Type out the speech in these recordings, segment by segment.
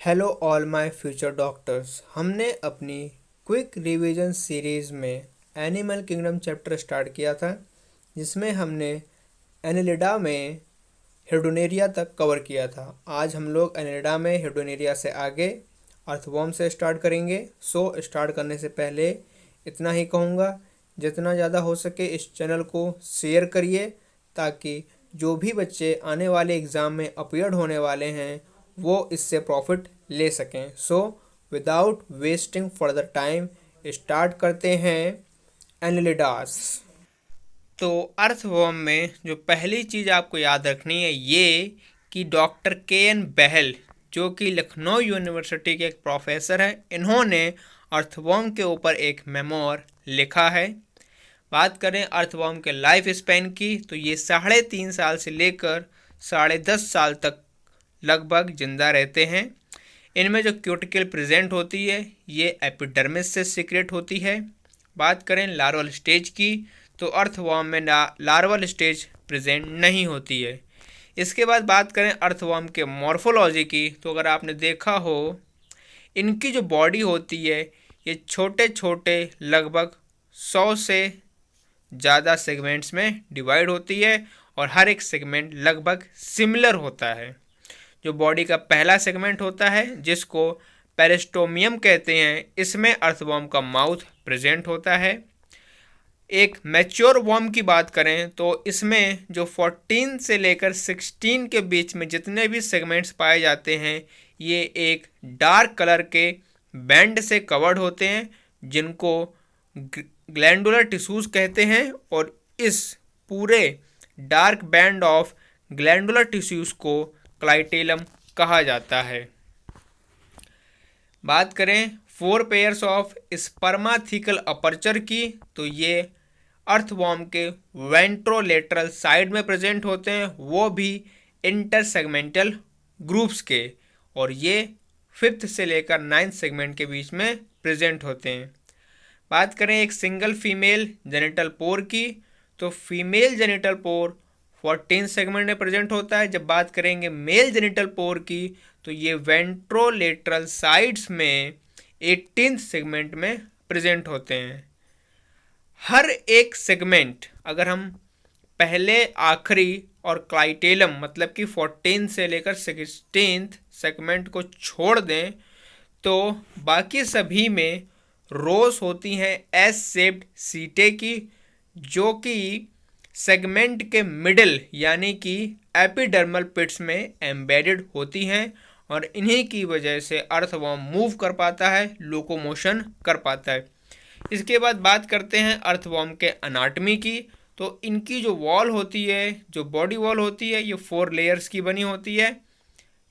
Hello all my future doctors. हमने अपनी quick revision series में एनिमल किंगडम चैप्टर स्टार्ट किया था, जिसमें हमने एनिलिडा में हिर्डोनेरिया तक कवर किया था। आज हम लोग एनिलिडा में हिर्डोनेरिया से आगे अर्थवॉर्म से स्टार्ट करेंगे। स्टार्ट करने से पहले इतना ही कहूँगा, जितना ज़्यादा हो सके इस चैनल को शेयर करिए, ताकि जो भी बच्चे आने वाले एग्ज़ाम में अपीयर्ड होने वाले हैं वो इससे प्रॉफिट ले सकें। Without wasting further time start करते हैं एनिलिडास। तो अर्थवर्म में जो पहली चीज़ आपको याद रखनी है ये कि डॉक्टर के.एन. बहल, जो कि लखनऊ यूनिवर्सिटी के एक प्रोफेसर हैं, इन्होंने अर्थवर्म के ऊपर एक मेमोर लिखा है। बात करें अर्थवर्म के लाइफ स्पैन की, तो ये 3.5 साल से लेकर 10.5 साल तक लगभग जिंदा रहते हैं। इनमें जो क्यूटिकल प्रेजेंट होती है ये एपिडर्मिस से सीक्रेट होती है। बात करें लार्वल स्टेज की, तो अर्थवर्म में लार्वल स्टेज प्रेजेंट नहीं होती है। इसके बाद बात करें अर्थवर्म के मॉर्फोलॉजी की, तो अगर आपने देखा हो इनकी जो बॉडी होती है ये छोटे छोटे लगभग 100 से ज़्यादा सेगमेंट्स में डिवाइड होती है और हर एक सेगमेंट लगभग सिमिलर होता है। जो बॉडी का पहला सेगमेंट होता है जिसको पेरिस्टोमियम कहते हैं, इसमें अर्थवर्म का माउथ प्रेजेंट होता है। एक मैच्योर वर्म की बात करें तो इसमें जो 14 से लेकर 16 के बीच में जितने भी सेगमेंट्स पाए जाते हैं ये एक डार्क कलर के बैंड से कवर्ड होते हैं, जिनको ग्लैंडुलर टिश्यूज कहते हैं। और इस पूरे dark band of glandular tissues को क्लाइटेलम कहा जाता है। बात करें 4 पेयर्स ऑफ स्पर्माथिकल अपर्चर की, तो ये अर्थवर्म के वेंट्रोलेटरल साइड में प्रेजेंट होते हैं, वो भी इंटरसेगमेंटल ग्रुप्स के, और ये 5th से लेकर 9th सेगमेंट के बीच में प्रेजेंट होते हैं। बात करें एक सिंगल फीमेल जेनिटल पोर की, तो फीमेल जेनिटल पोर 14 सेगमेंट में प्रेजेंट होता है। जब बात करेंगे मेल जेनिटल पोर की, तो ये वेंट्रोलेटरल साइड्स में 18th सेगमेंट में प्रेजेंट होते हैं। हर एक सेगमेंट, अगर हम पहले आखिरी और क्लाइटेलम मतलब कि 14 से लेकर 16th सेगमेंट को छोड़ दें, तो बाकी सभी में रोज होती हैं एस शेप्ड सीटे की, जो कि सेगमेंट के मिडिल यानी कि एपिडर्मल पिट्स में एम्बेडेड होती हैं, और इन्हीं की वजह से अर्थवर्म मूव कर पाता है, लोकोमोशन कर पाता है। इसके बाद बात करते हैं अर्थवर्म के अनाटमी की, तो इनकी जो वॉल होती है, जो बॉडी वॉल होती है, ये 4 लेयर्स की बनी होती है।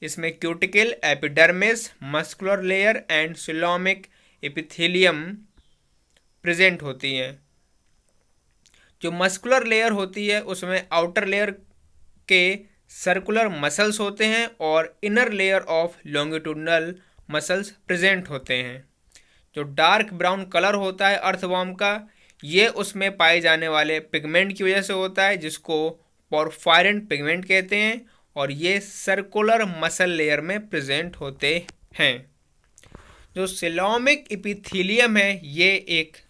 इसमें cuticle, epidermis, muscular layer and coelomic epithelium present होती हैं। जो मस्कुलर लेयर होती है उसमें आउटर लेयर के सर्कुलर मसल्स होते हैं और inner layer of longitudinal muscles present होते हैं। जो डार्क ब्राउन कलर होता है अर्थवर्म का, ये उसमें पाए जाने वाले पिगमेंट की वजह से होता है, जिसको पोरफायरिन पिगमेंट कहते हैं, और ये सर्कुलर मसल लेयर में प्रेजेंट होते हैं। जो सिलोमिक एपिथेलियम है ये एक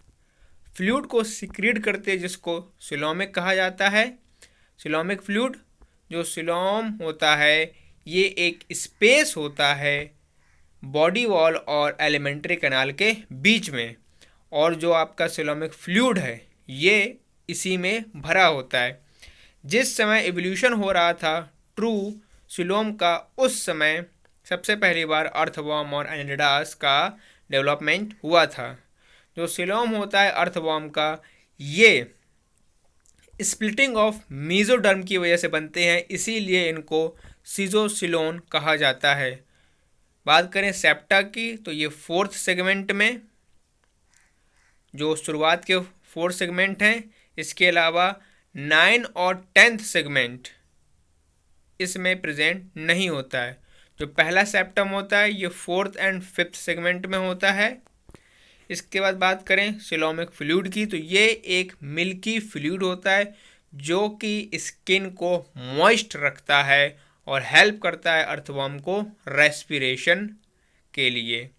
फ्लूइड को सिक्रीट करते हैं, जिसको सिलोमिक कहा जाता है। सिलोमिक फ्लूइड, जो सिलोम होता है ये एक स्पेस होता है बॉडी वॉल और एलिमेंट्री कैनाल के बीच में, और जो आपका सिलोमिक फ्लूइड है ये इसी में भरा होता है। जिस समय एवोल्यूशन हो रहा था ट्रू सिलोम का, उस समय सबसे पहली बार अर्थवर्म और एनिलिडास का डेवलपमेंट हुआ था। जो सिलोम होता है अर्थवर्म का, ये स्प्लिटिंग ऑफ मीजोडर्म की वजह से बनते हैं, इसीलिए इनको सीजोसिलोन कहा जाता है। बात करें सेप्टा की, तो ये 4th सेगमेंट में, जो शुरुआत के 4 सेगमेंट हैं, इसके अलावा 9 और 10th सेगमेंट इसमें प्रेजेंट नहीं होता है। जो पहला सेप्टम होता है ये 4th एंड 5th सेगमेंट में होता है। इसके बाद बात करें सिलोमिक फ्लूइड की, तो ये एक मिल्की फ्लूइड होता है जो कि स्किन को मॉइस्ट रखता है और हेल्प करता है अर्थवर्म को रेस्पिरेशन के लिए।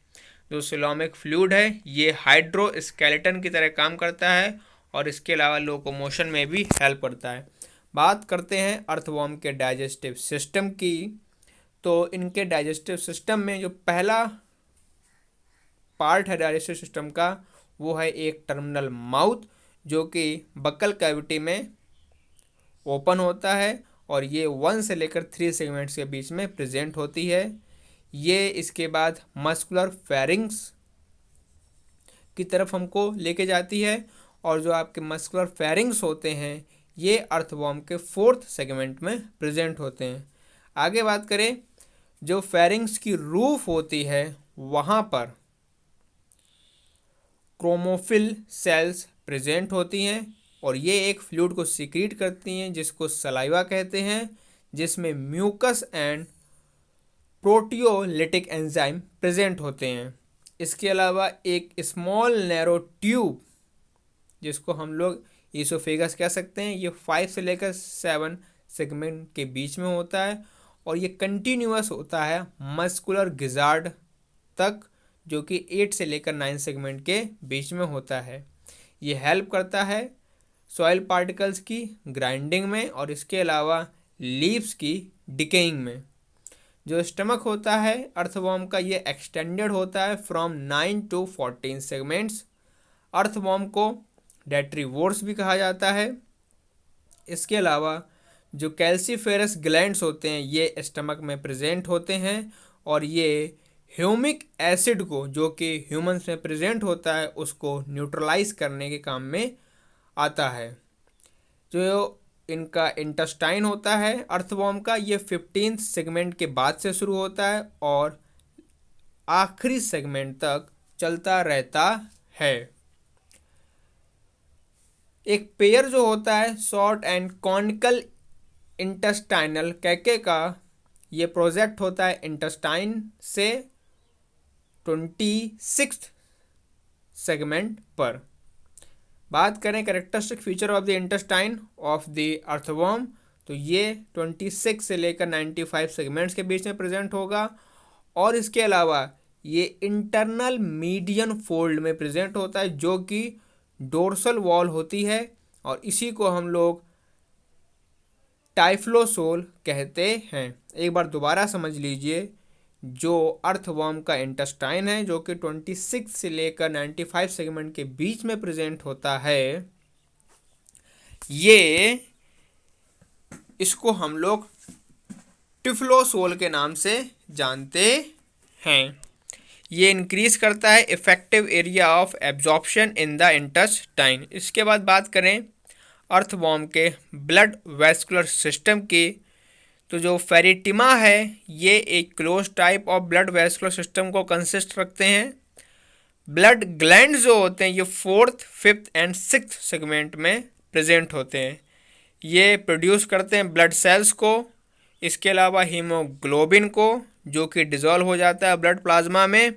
जो सिलोमिक फ्लूइड है ये हाइड्रोस्केलेटन की तरह काम करता है और इसके अलावा लोकोमोशन में भी हेल्प करता है। बात करते हैं अर्थवॉर्म के डाइजेस्टिव सिस्टम की। तो इनके डाइजेस्टिव सिस्टम में जो पहला पार्ट है डाइजेस्टिव सिस्टम का वो है एक टर्मिनल माउथ, जो कि बक्कल कैविटी में ओपन होता है और ये 1 से लेकर 3 सेगमेंट्स के बीच में प्रेजेंट होती है। ये इसके बाद मस्कुलर फेरिंग्स की तरफ हमको लेके जाती है और जो आपके मस्कुलर फेरिंग्स होते हैं ये अर्थवॉर्म के 4th सेगमेंट में प्रेजेंट होते हैं। आगे बात करें, जो फेरिंग्स की रूफ होती है वहाँ पर क्रोमोफिल सेल्स प्रेजेंट होती हैं और ये एक फ्लूइड को सीक्रेट करती हैं जिसको सलाइवा कहते हैं, जिसमें mucus and proteolytic enzyme present होते हैं। इसके अलावा एक स्मॉल नैरो ट्यूब जिसको हम लोग ईसोफेगस कह सकते हैं, ये 5 से लेकर 7 सेगमेंट के बीच में होता है और ये कंटिन्यूअस होता है मस्कुलर गिजार्ड तक, जो कि 8 से लेकर 9 सेगमेंट के बीच में होता है। ये हेल्प करता है सॉइल पार्टिकल्स की ग्राइंडिंग में और इसके अलावा लीव्स की डिकेइंग में। जो स्टमक होता है अर्थवॉर्म का ये एक्सटेंडेड होता है फ्रॉम 9 to 14 सेगमेंट्स। अर्थवॉर्म को डेट्रीवोर्स भी कहा जाता है। इसके अलावा जो कैल्सीफेरस ग्लैंड्स होते हैं ये स्टमक में प्रेजेंट होते हैं और ये ह्यूमिक एसिड को, जो कि ह्यूमंस में प्रेजेंट होता है, उसको न्यूट्रलाइज करने के काम में आता है। जो इनका इंटेस्टाइन होता है अर्थवॉर्म का, ये 15th सेगमेंट के बाद से शुरू होता है और आखिरी सेगमेंट तक चलता रहता है। एक पेयर जो होता है शॉर्ट एंड कॉनिकल इंटेस्टाइनल कैके का, ये प्रोजेक्ट होता है इंटेस्टाइन से 26th सेगमेंट पर। बात करें characteristic feature of the intestine of the earthworm, तो ये 26 से लेकर 95 सेगमेंट्स के बीच में प्रेजेंट होगा और इसके अलावा ये इंटरनल मीडियन फोल्ड में प्रेजेंट होता है, जो कि डोर्सल वॉल होती है और इसी को हम लोग टाइफ्लोसोल कहते हैं। एक बार दोबारा समझ लीजिए, जो अर्थवॉर्म का इंटेस्टाइन है जो कि 26 से लेकर 95 सेगमेंट के बीच में प्रेजेंट होता है, ये इसको हम लोग टिफ्लोसोल के नाम से जानते हैं। ये इंक्रीज करता है effective area of absorption in the intestine. इसके बाद बात करें अर्थवॉर्म के ब्लड वेस्कुलर सिस्टम की, तो जो फेरिटिमा है ये एक close type of blood vascular system को कंसिस्ट रखते हैं। ब्लड ग्लैंड जो होते हैं ये 4th, 5th and 6th segment में प्रेजेंट होते हैं। ये प्रोड्यूस करते हैं ब्लड सेल्स को, इसके अलावा हीमोग्लोबिन को, जो कि डिज़ोल्व हो जाता है ब्लड प्लाज्मा में।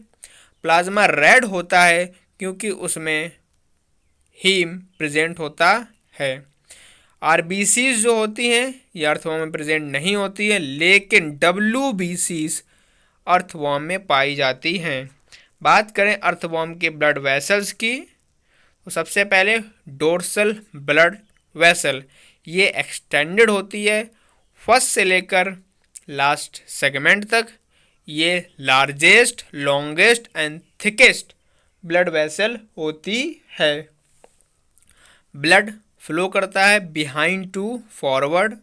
प्लाज्मा रेड होता है क्योंकि उसमें हीम प्रेजेंट होता है। आरबीसीज जो होती हैं ये अर्थवॉर्म में प्रेजेंट नहीं होती है, लेकिन डब्ल्यूबीसीज अर्थवॉर्म में पाई जाती हैं। बात करें अर्थवॉर्म के ब्लड वेसल्स की, तो सबसे पहले डोर्सल ब्लड वेसल, ये एक्सटेंडेड होती है 1st से लेकर लास्ट सेगमेंट तक। ये largest, longest and thickest blood vessel होती है। ब्लड फ्लो करता है बिहाइंड टू फॉरवर्ड।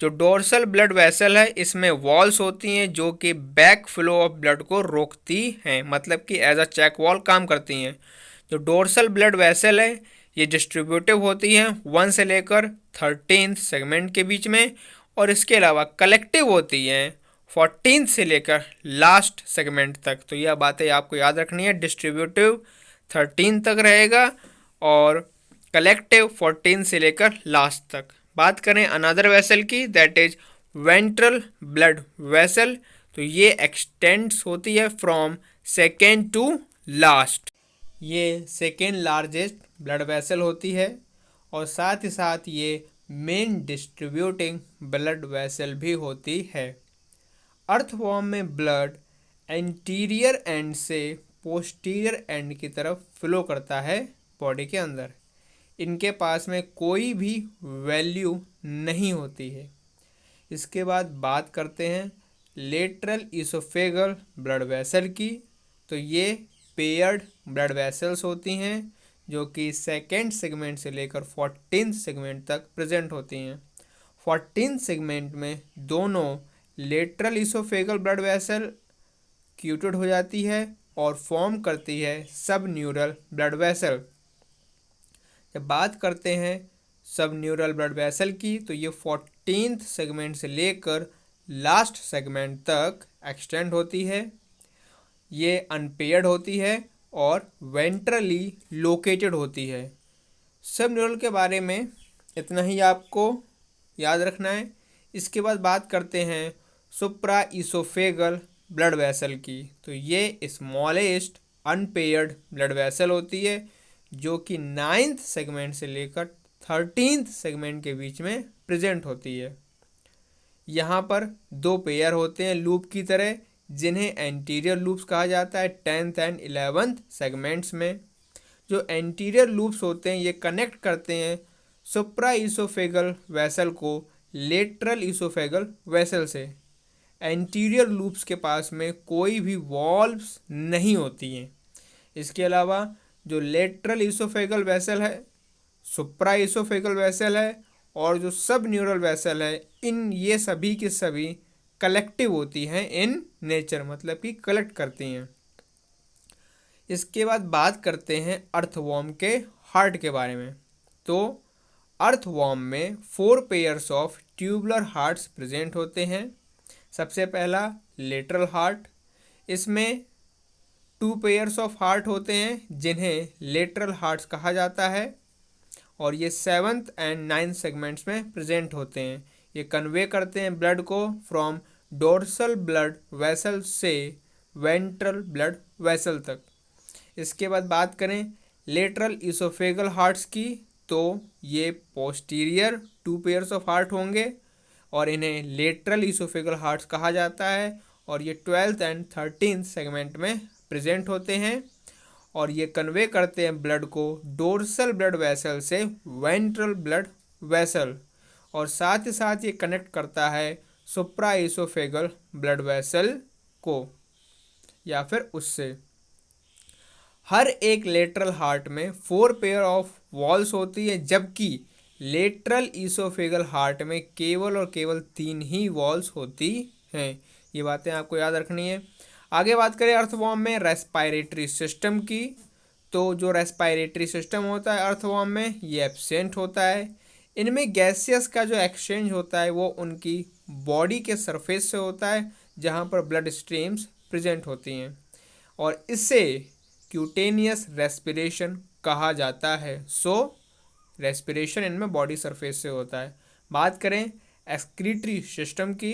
जो डोर्सल ब्लड वेसल है इसमें वॉल्स होती हैं जो कि बैक फ्लो ऑफ ब्लड को रोकती हैं, मतलब कि एज अ चेक वॉल काम करती हैं। जो डोर्सल ब्लड वेसल है ये डिस्ट्रीब्यूटिव होती हैं 1 से लेकर 13th सेगमेंट के बीच में और इसके अलावा कलेक्टिव होती हैं 14th से लेकर लास्ट सेगमेंट तक। तो यह बातें आपको याद रखनी है, डिस्ट्रीब्यूटिव 13 तक रहेगा और कलेक्टिव 14 से लेकर लास्ट तक। बात करें अनदर वेसल की, that is ventral blood vessel, तो ये एक्सटेंड्स होती है फ्रॉम सेकेंड टू लास्ट। ये सेकेंड लार्जेस्ट ब्लड वेसल होती है और साथ ही साथ ये मेन डिस्ट्रीब्यूटिंग ब्लड वेसल भी होती है। अर्थवॉर्म में ब्लड एंटीरियर एंड से पोस्टीरियर एंड की तरफ फ्लो करता है बॉडी के अंदर। इनके पास में कोई भी वैल्यू नहीं होती है। इसके बाद बात करते हैं लेटरल इसोफेगल ब्लड वेसल की। तो ये पेयर्ड ब्लड वेसल्स होती हैं जो कि सेकेंड सेगमेंट से लेकर 14th सेगमेंट तक प्रेजेंट होती हैं। 14th सेगमेंट में दोनों लेटरल इसोफेगल ब्लड वेसल क्यूटेड हो जाती है और फॉर्म करती है सब न्यूरल ब्लड वेसल। जब बात करते हैं सब न्यूरल ब्लड वेसल की तो ये 14th सेगमेंट से लेकर लास्ट सेगमेंट तक एक्सटेंड होती है। ये अनपेयर्ड होती है और वेंट्रली लोकेटेड होती है। सब न्यूरल के बारे में इतना ही आपको याद रखना है। इसके बाद बात करते हैं सुप्रा इसोफेगल ब्लड वेसल की। तो ये स्मॉलेस्ट अनपेयर्ड ब्लड वेसल होती है जो कि 9th सेगमेंट से लेकर 13th सेगमेंट के बीच में प्रेजेंट होती है। यहाँ पर दो पेयर होते हैं लूप की तरह, जिन्हें एंटीरियर लूप्स कहा जाता है 10th एंड 11th सेगमेंट्स में। जो एंटीरियर लूप्स होते हैं ये कनेक्ट करते हैं सुप्रा इसोफेगल वेसल को लेटरल इसोफेगल वेसल से। एंटीरियर लूप्स के पास में कोई भी वॉल्व्स नहीं होती हैं। इसके अलावा जो लेटरल इसोफेगल वेसल है, सुप्रा इसोफेगल वेसल है और जो सब न्यूरल वेसल है, इन ये सभी की सभी कलेक्टिव होती हैं इन नेचर, मतलब कि कलेक्ट करती हैं। इसके बाद बात करते हैं अर्थवॉर्म के हार्ट के बारे में। तो अर्थवॉर्म में 4 pairs of tubular hearts present होते हैं। सबसे पहला लेटरल हार्ट, इसमें 2 पेयर्स ऑफ हार्ट होते हैं जिन्हें लेटरल हार्ट्स कहा जाता है और ये 7th एंड 9th सेगमेंट्स में प्रेजेंट होते हैं। ये कन्वे करते हैं ब्लड को फ्रॉम डोर्सल ब्लड वेसल से वेंट्रल ब्लड वेसल तक। इसके बाद बात करें लेटरल इसोफेगल हार्ट्स की, तो ये पोस्टीरियर 2 पेयर्स ऑफ हार्ट होंगे और इन्हें लेटरल इसोफेगल हार्ट्स कहा जाता है और ये 12th एंड 13th सेगमेंट में प्रेजेंट होते हैं और ये कन्वे करते हैं ब्लड को डोर्सल ब्लड वेसल से वेंट्रल ब्लड वेसल और साथ ही साथ ये कनेक्ट करता है सुप्रा इसोफेगल ब्लड वेसल को या फिर उससे। हर एक लेटरल हार्ट में 4 पेयर ऑफ वॉल्स होती है, जबकि लेटरल इसोफेगल हार्ट में केवल और केवल 3 ही वॉल्स होती हैं। ये बातें आपको याद रखनी है। आगे बात करें अर्थवॉर्म में रेस्पायरेटरी सिस्टम की, तो जो रेस्पायरेटरी सिस्टम होता है अर्थवॉर्म में ये एब्सेंट होता है। इनमें गैसियस का जो एक्सचेंज होता है वो उनकी बॉडी के सरफेस से होता है जहाँ पर ब्लड स्ट्रीम्स प्रेजेंट होती हैं और इससे क्यूटेनियस रेस्पिरेशन कहा जाता है। सो रेस्पिरेशन इनमें बॉडी सरफेस से होता है। बात करें एक्सक्रीटरी सिस्टम की,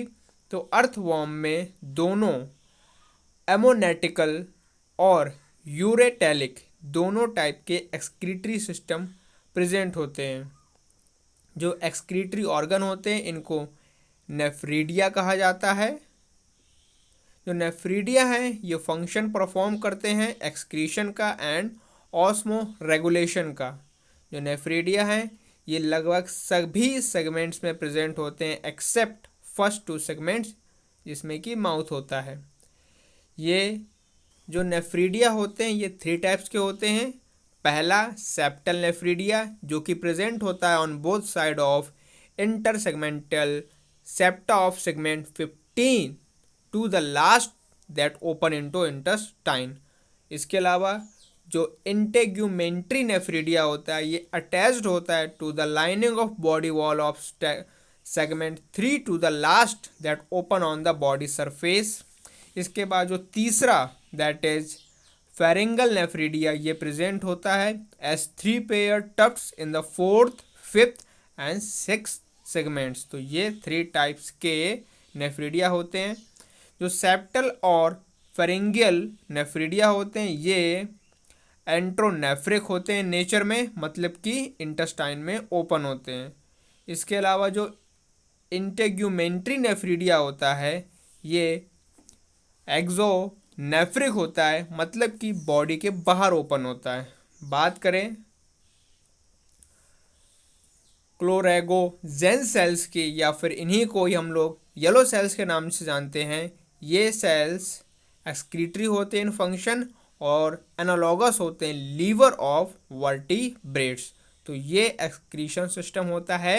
तो अर्थवॉर्म में दोनों एमोनेटिकल और यूरेटेलिक दोनों टाइप के एक्सक्रीटरी सिस्टम प्रेजेंट होते हैं। जो एक्सक्रीटरी ऑर्गन होते हैं इनको नेफ्रीडिया कहा जाता है। जो नेफ्रीडिया है ये फंक्शन परफॉर्म करते हैं एक्सक्रीशन का एंड ऑस्मो रेगुलेशन का। जो नेफ्रीडिया है ये लगभग सभी सेगमेंट्स में प्रेजेंट होते हैं एक्सेप्ट फर्स्ट 2 सेगमेंट्स जिसमें कि माउथ होता है। ये जो नेफ्रीडिया होते हैं ये 3 टाइप्स के होते हैं। पहला सेप्टल नेफ्रीडिया जो कि प्रेजेंट होता है on both side of intersegmental septa of segment 15 to the last that open into intestine. इसके अलावा जो इंटेग्यूमेंट्री नेफ्रीडिया होता है ये अटैच्ड होता है to the lining of body wall of segment 3 to the last that open on the body surface. इसके बाद जो तीसरा दैट इज फेरिंगल नेफ्रीडिया ये प्रेजेंट होता है as 3 pair tufts in the 4th, 5th and 6th segments. तो ये 3 types के नेफ्रीडिया होते हैं। जो सेप्टल और फेरिंगियल नेफ्रीडिया होते हैं ये एंट्रोनेफ्रिक होते हैं नेचर में, मतलब कि इंटेस्टाइन में ओपन होते हैं। इसके अलावा जो इंटेग्यूमेंट्री नेफ्रीडिया होता है ये एक्सो नेफ्रिक होता है, मतलब कि बॉडी के बाहर ओपन होता है। बात करें क्लोरेगोजेन सेल्स की, या फिर इन्हीं को ही हम लोग येलो सेल्स के नाम से जानते हैं, ये सेल्स एक्सक्रीटरी होते हैं इन फंक्शन और एनालॉगस होते हैं लीवर ऑफ वर्टिब्रेट्स। तो ये एक्सक्रीशन सिस्टम होता है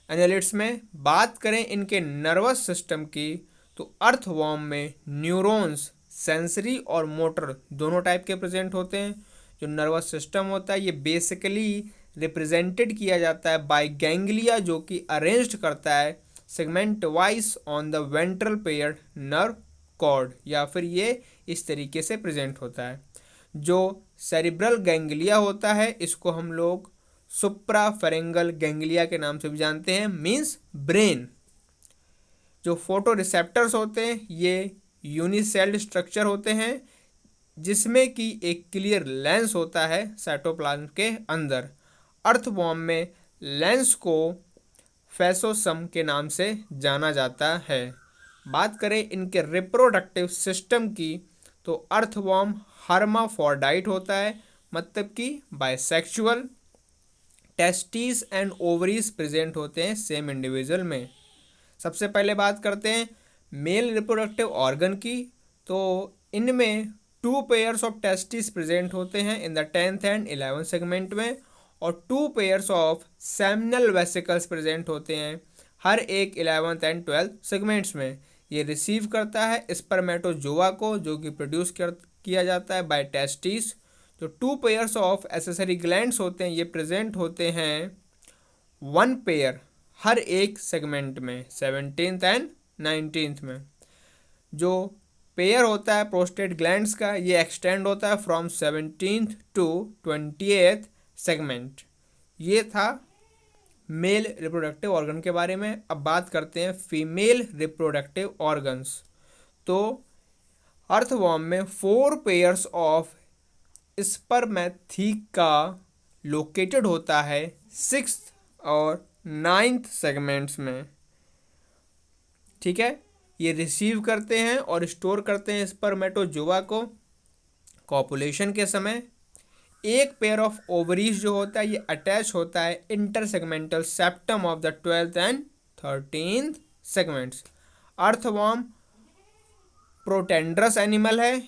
एनालिट्स में। बात करें इनके नर्वस सिस्टम की, तो अर्थवॉर्म में न्यूरॉन्स सेंसरी और मोटर दोनों टाइप के प्रेजेंट होते हैं। जो नर्वस सिस्टम होता है ये बेसिकली रिप्रेजेंटेड किया जाता है बाय गैंग्लिया, जो कि अरेंज्ड करता है segment wise on the ventral pair nerve cord, या फिर ये इस तरीके से प्रेजेंट होता है। जो सेरिब्रल गैंग्लिया होता है इसको हम लोग सुप्राफेरेंगल गैंग्लिया के नाम से भी जानते हैं, मींस ब्रेन। जो फोटो रिसेप्टर्स होते हैं ये यूनिसेल्ड स्ट्रक्चर होते हैं, जिसमें कि एक क्लियर लेंस होता है साइटोप्लाज्म के अंदर। अर्थवॉर्म में लेंस को फेसोसम के नाम से जाना जाता है। बात करें इनके रिप्रोडक्टिव सिस्टम की, तो अर्थवॉर्म हर्माफोर्डाइट होता है, मतलब कि bisexual. Testis and ovaries present होते हैं सेम इंडिविजुअल में। सबसे पहले बात करते हैं मेल रिप्रोडक्टिव ऑर्गन की, तो इनमें 2 पेयर्स ऑफ टेस्टिस प्रेजेंट होते हैं in the 10th and 11th segment में, और 2 pairs of seminal vesicles present होते हैं हर एक 11th एंड 12th सेगमेंट्स में। ये रिसीव करता है स्पर्मेटोजोआ को, जो कि प्रोड्यूस किया जाता है बाय टेस्टिस। जो 2 पेयर्स ऑफ एसेसरी ग्लैंड्स होते हैं ये प्रेजेंट होते हैं 1 पेयर हर एक सेगमेंट में, 17th एंड 19th में। जो पेयर होता है प्रोस्टेट ग्लैंड्स का ये एक्सटेंड होता है from 17th to 28th segment. ये था मेल रिप्रोडक्टिव ऑर्गन के बारे में। अब बात करते हैं फीमेल रिप्रोडक्टिव ऑर्गन्स। तो अर्थवॉर्म में 4 पेयर्स ऑफ स्पर्मेथिका लोकेटेड होता है 6th और 9th सेगमेंट्स में। ठीक है, ये रिसीव करते हैं और स्टोर करते हैं स्पर्मेटोजोआ को कॉपुलेशन के समय। एक पेयर ऑफ ओवरीज जो होता है ये अटैच होता है intersegmental septum of the 12th and 13th segments. Earthworm protandrous animal है,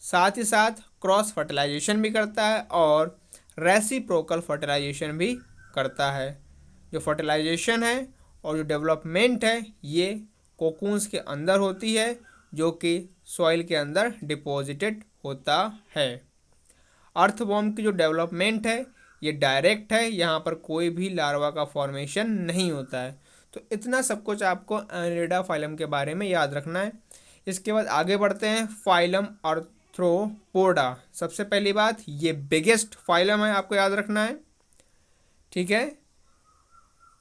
साथ ही साथ क्रॉस फर्टिलाइजेशन भी करता है और रेसिप्रोकल फर्टिलाइजेशन भी करता है। जो फर्टिलाइजेशन है और जो डेवलपमेंट है ये कोकून्स के अंदर होती है, जो कि सॉइल के अंदर डिपॉजिटेड होता है। अर्थवॉर्म की जो डेवलपमेंट है ये डायरेक्ट है, यहाँ पर कोई भी लार्वा का फॉर्मेशन नहीं होता है। तो इतना सब कुछ आपको एनिलिडा फाइलम के बारे में याद रखना है। इसके बाद आगे बढ़ते हैं फाइलम आर्थ्रोपोडा। सबसे पहली बात ये बिगेस्ट फाइलम है, आपको याद रखना है। ठीक है,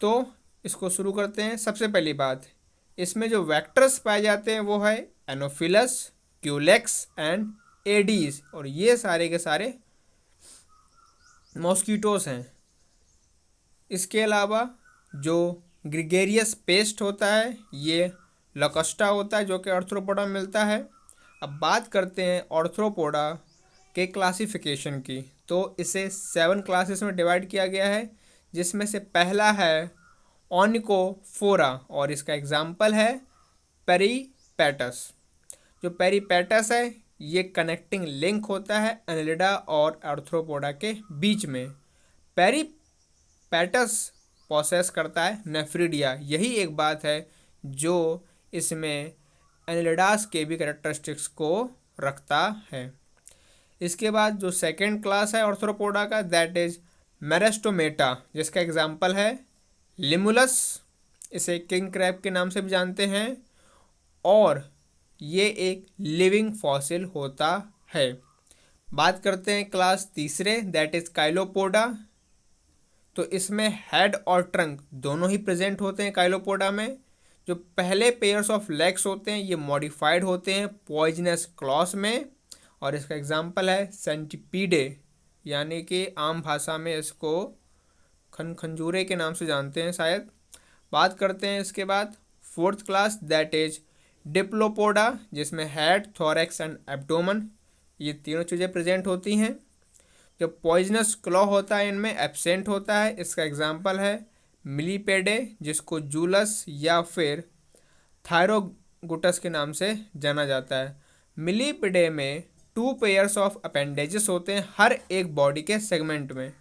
तो इसको शुरू करते हैं। सबसे पहली बात इसमें जो वेक्टर्स पाए जाते हैं वो है एनोफिलस, क्यूलेक्स एंड एडीज, और ये सारे के सारे मॉस्किटोस हैं। इसके अलावा जो ग्रिगेरियस पेस्ट होता है ये लकस्टा होता है, जो कि आर्थ्रोपोडा में मिलता है। अब बात करते हैं आर्थ्रोपोडा के क्लासिफिकेशन की, तो इसे 7 क्लासेस में डिवाइड किया गया है, जिसमें से पहला है ऑनिकोफोरा, और इसका एग्जाम्पल है पेरीपेटस। जो पेरीपेटस है ये कनेक्टिंग लिंक होता है एनिलिडा और आर्थ्रोपोडा के बीच में। पेरीपेटस पोसेस करता है नेफ्रिडिया, यही एक बात है जो इसमें एनिलिडास के भी कैरेक्टरिस्टिक्स को रखता है। इसके बाद जो सेकेंड क्लास है आर्थ्रोपोडा का दैट इज मेरेस्टोमेटा, जिसका एग्जाम्पल है लिमुलस, इसे किंग क्रैब के नाम से भी जानते हैं, और ये एक लिविंग फॉसिल होता है। बात करते हैं क्लास तीसरे दैट इज काइलोपोडा। तो इसमें हेड और ट्रंक दोनों ही प्रेजेंट होते हैं काइलोपोडा में। जो पहले पेयर्स ऑफ लेग्स होते हैं ये मॉडिफाइड होते हैं पॉइजनस क्लॉस में, और इसका एग्जाम्पल है सेंटिपीडे, यानी कि आम भाषा में इसको खंजूरे के नाम से जानते हैं शायद। बात करते हैं इसके बाद fourth class that is Diplopoda जिसमें हेड, थोरैक्स एंड एब्डोमेन, ये तीनों चीज़ें प्रेजेंट होती हैं। जो पॉइजनस क्लॉ होता है इनमें एब्सेंट होता है। इसका एग्जांपल है मिलीपेडे जिसको जूलस या फिर थायरोगुटस के नाम से जाना जाता है। मिलीपेडे में 2 पेयर्स ऑफ अपेंडेजेस होते हैं हर एक बॉडी के सेगमेंट में।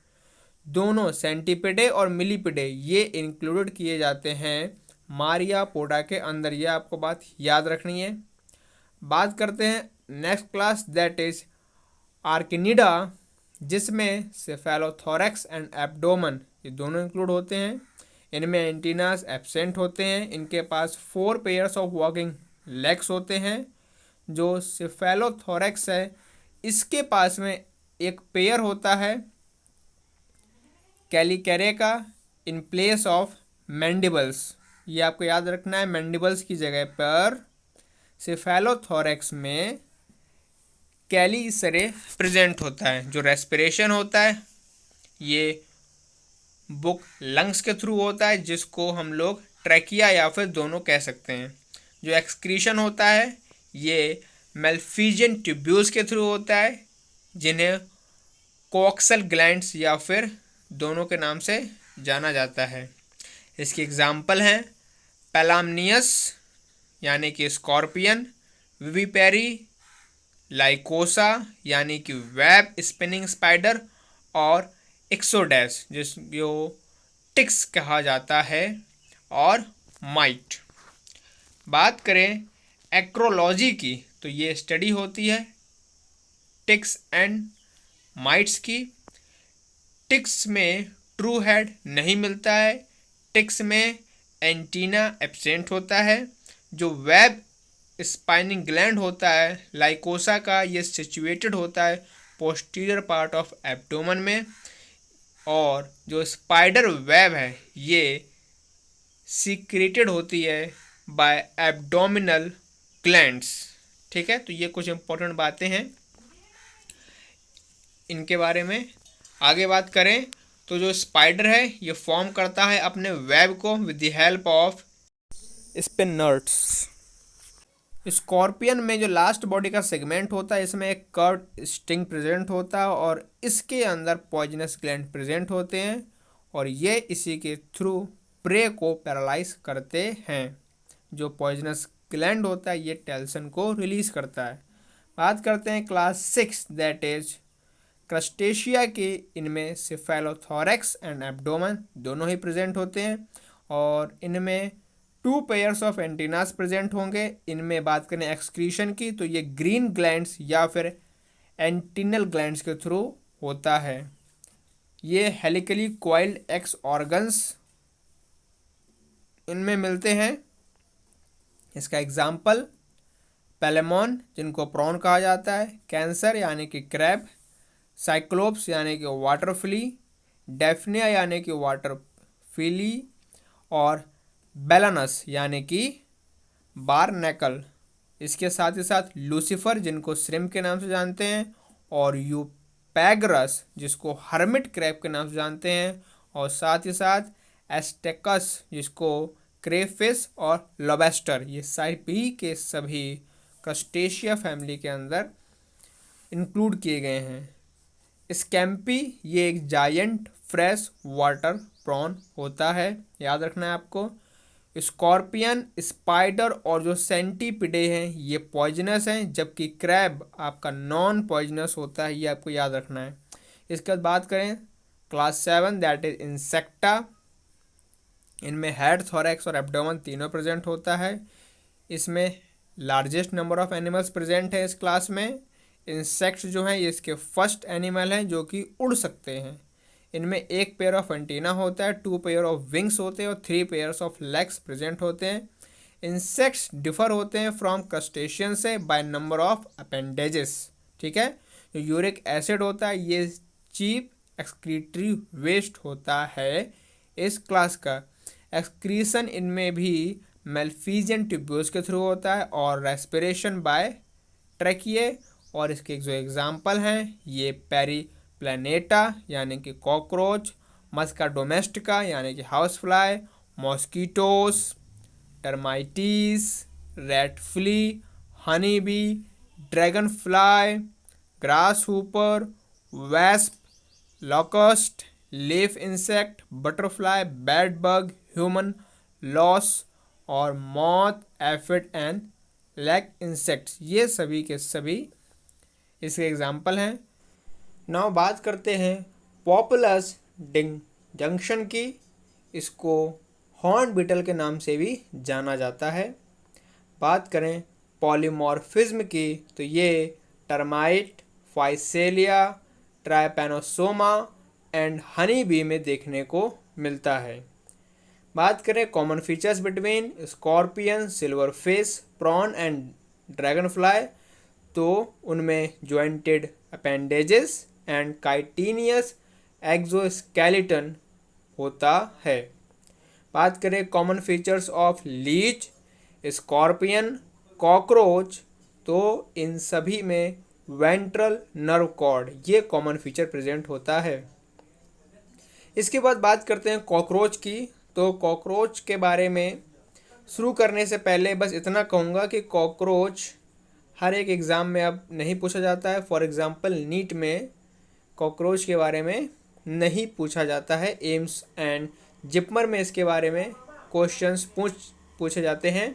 दोनों सेंटीपेडे और मिलीपेडे ये इंक्लूडेड किए जाते हैं मारियापोडा के अंदर। ये आपको बात याद रखनी है। बात करते हैं नेक्स्ट क्लास दैट इज आर्किनिडा जिसमें सेफेलोथोरैक्स एंड एब्डोमेन ये दोनों इंक्लूड होते हैं। इनमें एंटीनास एब्सेंट होते हैं। इनके पास 4 पेयर्स ऑफ वॉकिंग लेग्स होते हैं। जो सेफेलोथोरैक्स है इसके पास में एक पेयर होता है कैलिकेरे का इन प्लेस ऑफ मैंडिबल्स। ये आपको याद रखना है, मैंडिबल्स की जगह पर सेफेलोथोरैक्स में कैलिसेरे प्रेजेंट होता है। जो रेस्पिरेशन होता है ये बुक लंग्स के थ्रू होता है जिसको हम लोग ट्रैकिया या फिर दोनों कह सकते हैं। जो एक्सक्रीशन होता है ये मेल्फिजियन ट्यूब्यूल्स के थ्रू होता है जिन्हें कोक्सल ग्लैंड्स या फिर दोनों के नाम से जाना जाता है। इसकी एग्जाम्पल हैं पैलामनियस यानी कि स्कॉर्पियन, विविपेरी, लाइकोसा यानी कि वेब स्पिनिंग स्पाइडर और एक्सोडेस जो टिक्स कहा जाता है और माइट। बात करें एक्रोलॉजी की तो ये स्टडी होती है टिक्स एंड माइट्स की। टिक्स में ट्रू हेड नहीं मिलता है। टिक्स में एंटीना एब्सेंट होता है। जो वेब स्पाइनिंग ग्लैंड होता है लाइकोसा का ये सिचुएटेड होता है पोस्टीरियर पार्ट ऑफ एब्डोमेन में। और जो स्पाइडर वेब है ये सीक्रेटेड होती है बाय एब्डोमिनल ग्लैंड्स। ठीक है, तो ये कुछ इंपॉर्टेंट बातें हैं इनके बारे में। आगे बात करें तो जो स्पाइडर है ये फॉर्म करता है अपने वेब को with the help off spinners. Scorpion में जो लास्ट बॉडी का सेगमेंट होता है इसमें एक कर्व स्टिंग प्रेजेंट होता है और इसके अंदर पॉइजनस ग्लैंड प्रेजेंट होते हैं और ये इसी के थ्रू प्रे को पैरालाइज करते हैं। जो पॉइजनस ग्लैंड होता है ये टेल्सन को रिलीज करता है। बात करते हैं क्लास 6 दैट इज क्रस्टेशिया के। इनमें सेफेलोथोरैक्स एंड एब्डोमेन दोनों ही प्रेजेंट होते हैं और इनमें 2 पेयर्स ऑफ एंटीनास प्रेजेंट होंगे। इनमें बात करें एक्सक्रीशन की तो ये ग्रीन ग्लैंड्स या फिर एंटीनल ग्लैंड्स के थ्रू होता है। ये हेलिकली कॉइल्ड एक्स ऑर्गन्स इनमें मिलते हैं। इसका एग्जाम्पल पेलेमोन जिनको प्रॉन कहा जाता है, कैंसर यानी कि क्रैब, साइक्लोप्स यानी कि वाटर फिली, डेफनिया यानी कि वाटर फिली और बेलानस यानी कि बारनेकल। इसके साथ ही साथ लूसीफर जिनको श्रिम्प के नाम से जानते हैं और यूपैग्रस जिसको हर्मिट क्रैब के नाम से जानते हैं और साथ ही साथ एस्टेकस जिसको क्रेफिश और लॉबस्टर ये सभी के सभी क्रस्टेशिया फैमिली के अंदर इंक्लूड किए गए हैं। स्कैम्पी ये एक जायंट फ्रेश वाटर प्रॉन होता है, याद रखना है आपको। स्कॉर्पियन, स्पाइडर और जो सेंटीपिडे हैं ये पॉइजनस हैं जबकि क्रैब आपका नॉन पॉइजनस होता है, ये आपको याद रखना है। इसके बाद बात करें क्लास 7 दैट इज इंसेक्टा। इनमें हेड, थोरैक्स और एब्डोमेन तीनों प्रेजेंट होता है। इसमें largest number of animals present है इस क्लास में। इंसेक्ट्स जो हैं ये इसके फर्स्ट एनिमल हैं जो कि उड़ सकते हैं। इनमें एक पेयर ऑफ एंटीना होता है, 2 पेयर ऑफ विंग्स होते हैं और 3 पेयर्स ऑफ लेग्स प्रेजेंट होते हैं। इंसेक्ट्स डिफर होते हैं फ्रॉम क्रस्टेशियन से बाय नंबर ऑफ अपेंडेजेस। ठीक है, जो यूरिक एसिड होता है ये चीप एक्सक्रीटरी वेस्ट होता है इस क्लास का। एक्सक्रीशन इनमें भी मेल्फिजियन ट्यूब्यूल्स के थ्रू होता है और रेस्पिरेशन बाय ट्रैकिए। और इसके जो एग्जाम्पल हैं ये पेरीप्लैनेटा यानी कि कॉकरोच, मस्का डोमेस्टिका यानी कि housefly, mosquitoes, termites, rat flea, honey bee, dragonfly, grasshopper, wasp, locust, leaf insect, butterfly, bed bug, human louse और moth, aphid and lac insects, ये सभी के सभी इसके एग्जाम्पल हैं। नाउ बात करते हैं पॉपुलस जंक्शन की। इसको हॉर्न बीटल के नाम से भी जाना जाता है। बात करें पॉलीमॉर्फिज्म की तो ये टर्माइट, फाइसेलिया, ट्राइपैनोसोमा एंड हनी बी में देखने को मिलता है। बात करें common features between scorpion, silverfish, prawn and dragonfly, तो उनमें jointed appendages and chitinous exoskeleton होता है। बात करें common features of leech, scorpion, cockroach, तो इन सभी में वेंट्रल नर्व कॉर्ड ये कॉमन फीचर प्रेजेंट होता है। इसके बाद बात करते हैं कॉकरोच की। तो कॉकरोच के बारे में शुरू करने से पहले बस इतना कहूँगा कि कॉकरोच हर एक एग्ज़ाम में अब नहीं पूछा जाता है। फॉर एग्ज़ाम्पल नीट में कॉकरोच के बारे में नहीं पूछा जाता है। एम्स एंड जिपमर में इसके बारे में क्वेश्चंस पूछे जाते हैं।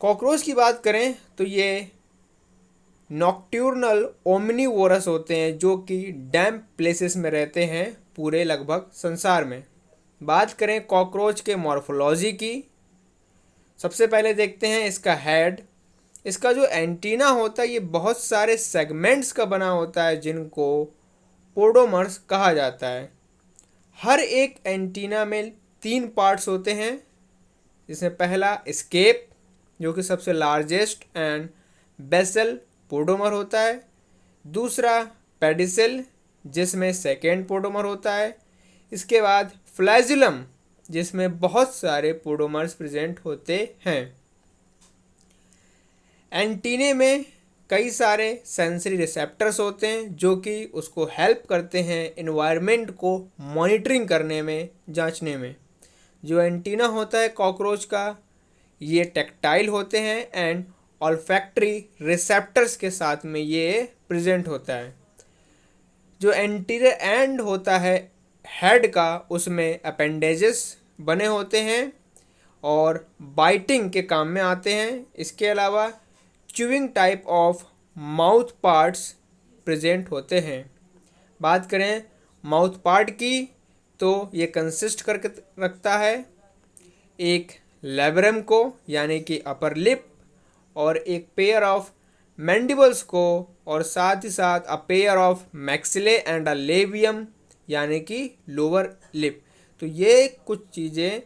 कॉकरोच की बात करें तो ये नॉक्ट्यूर्नल ओमनीवोरस होते हैं जो कि डैम्प प्लेसेस में रहते हैं पूरे लगभग संसार में। बात करें कॉकरोच के मॉर्फोलॉजी की, सबसे पहले देखते हैं इसका हेड। इसका जो एंटीना होता है ये बहुत सारे सेगमेंट्स का बना होता है जिनको पोडोमर्स कहा जाता है। हर एक एंटीना में 3 पार्ट्स होते हैं, जिसमें पहला एस्केप जो कि सबसे लार्जेस्ट एंड बेसल पोडोमर होता है, दूसरा पेडिसल जिसमें सेकेंड पोडोमर होता है, इसके बाद फ्लैजुलम जिसमें बहुत सारे पोडोमर्स प्रेजेंट होते हैं। एंटीने में कई सारे सेंसरी रिसेप्टर्स होते हैं जो कि उसको हेल्प करते हैं इन्वायरमेंट को मॉनिटरिंग करने में, जांचने में। जो एंटीना होता है कॉकरोच का ये टेक्टाइल होते हैं एंड ऑल्फैक्टरी रिसेप्टर्स के साथ में ये प्रेजेंट होता है। जो एंटीरियर एंड होता है हेड का उसमें अपेंडेजेस बने होते हैं और बाइटिंग के काम में आते हैं। इसके अलावा chewing type of mouth parts present होते हैं। बात करें माउथ पार्ट की तो ये कंसिस्ट करके रखता है एक लैब्रम को यानी कि अपर लिप और एक पेयर ऑफ मैंडिबल्स को और साथ ही साथ a pair of maxillae and a labium यानी कि लोअर लिप। तो ये कुछ चीज़ें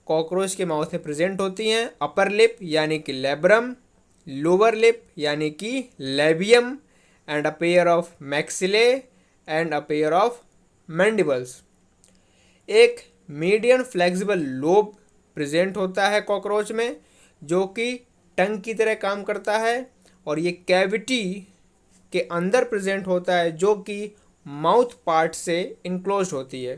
कॉकरोच के माउथ में प्रेजेंट होती हैं। अपर लिप यानी कि लैब्रम, लोअर लिप यानी कि labium and a pair of maxillae and a pair of mandibles. एक मीडियम फ्लेक्सिबल लोब प्रेजेंट होता है कॉकरोच में जो कि टंग की तरह काम करता है और ये कैविटी के अंदर प्रेजेंट होता है जो कि माउथ पार्ट से इनक्लोज्ड होती है।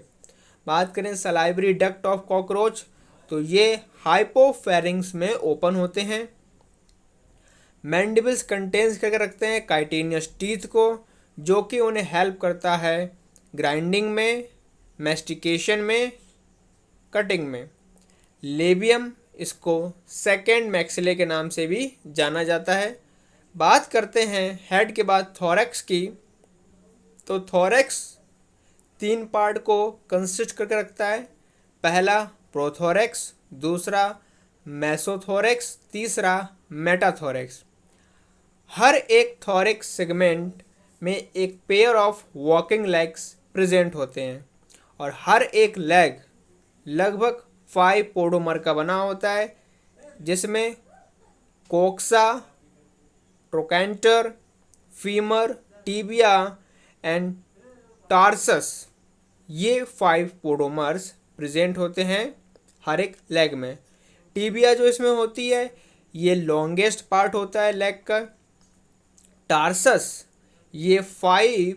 बात करें सलाइवरी डक्ट ऑफ कॉकरोच तो ये हाइपोफेरिंग्स में ओपन होते हैं। मैंडिबल्स कंटेन्स करके रखते हैं काइटिनियस टीथ को जो कि उन्हें हेल्प करता है ग्राइंडिंग में, मैस्टिकेशन में, कटिंग में। लेबियम इसको सेकेंड मैक्सिले के नाम से भी जाना जाता है। बात करते हैं हेड के बाद थोरैक्स की। तो थोरैक्स 3 पार्ट को कंसिस्ट करके रखता है। पहला प्रोथोरैक्स, दूसरा मेसोथोरैक्स, तीसरा मेटाथोरैक्स। हर एक थोरैक्स सेगमेंट में एक pair of walking legs present होते हैं और हर एक लेग लगभग 5 पोडोमर का बना होता है जिसमें coxa, trochanter, femur, tibia and tarsus ये 5 पोडोमर्स प्रेजेंट होते हैं हर एक लेग में। टीबिया जो इसमें होती है ये लॉन्गेस्ट पार्ट होता है लेग का। टार्सस ये 5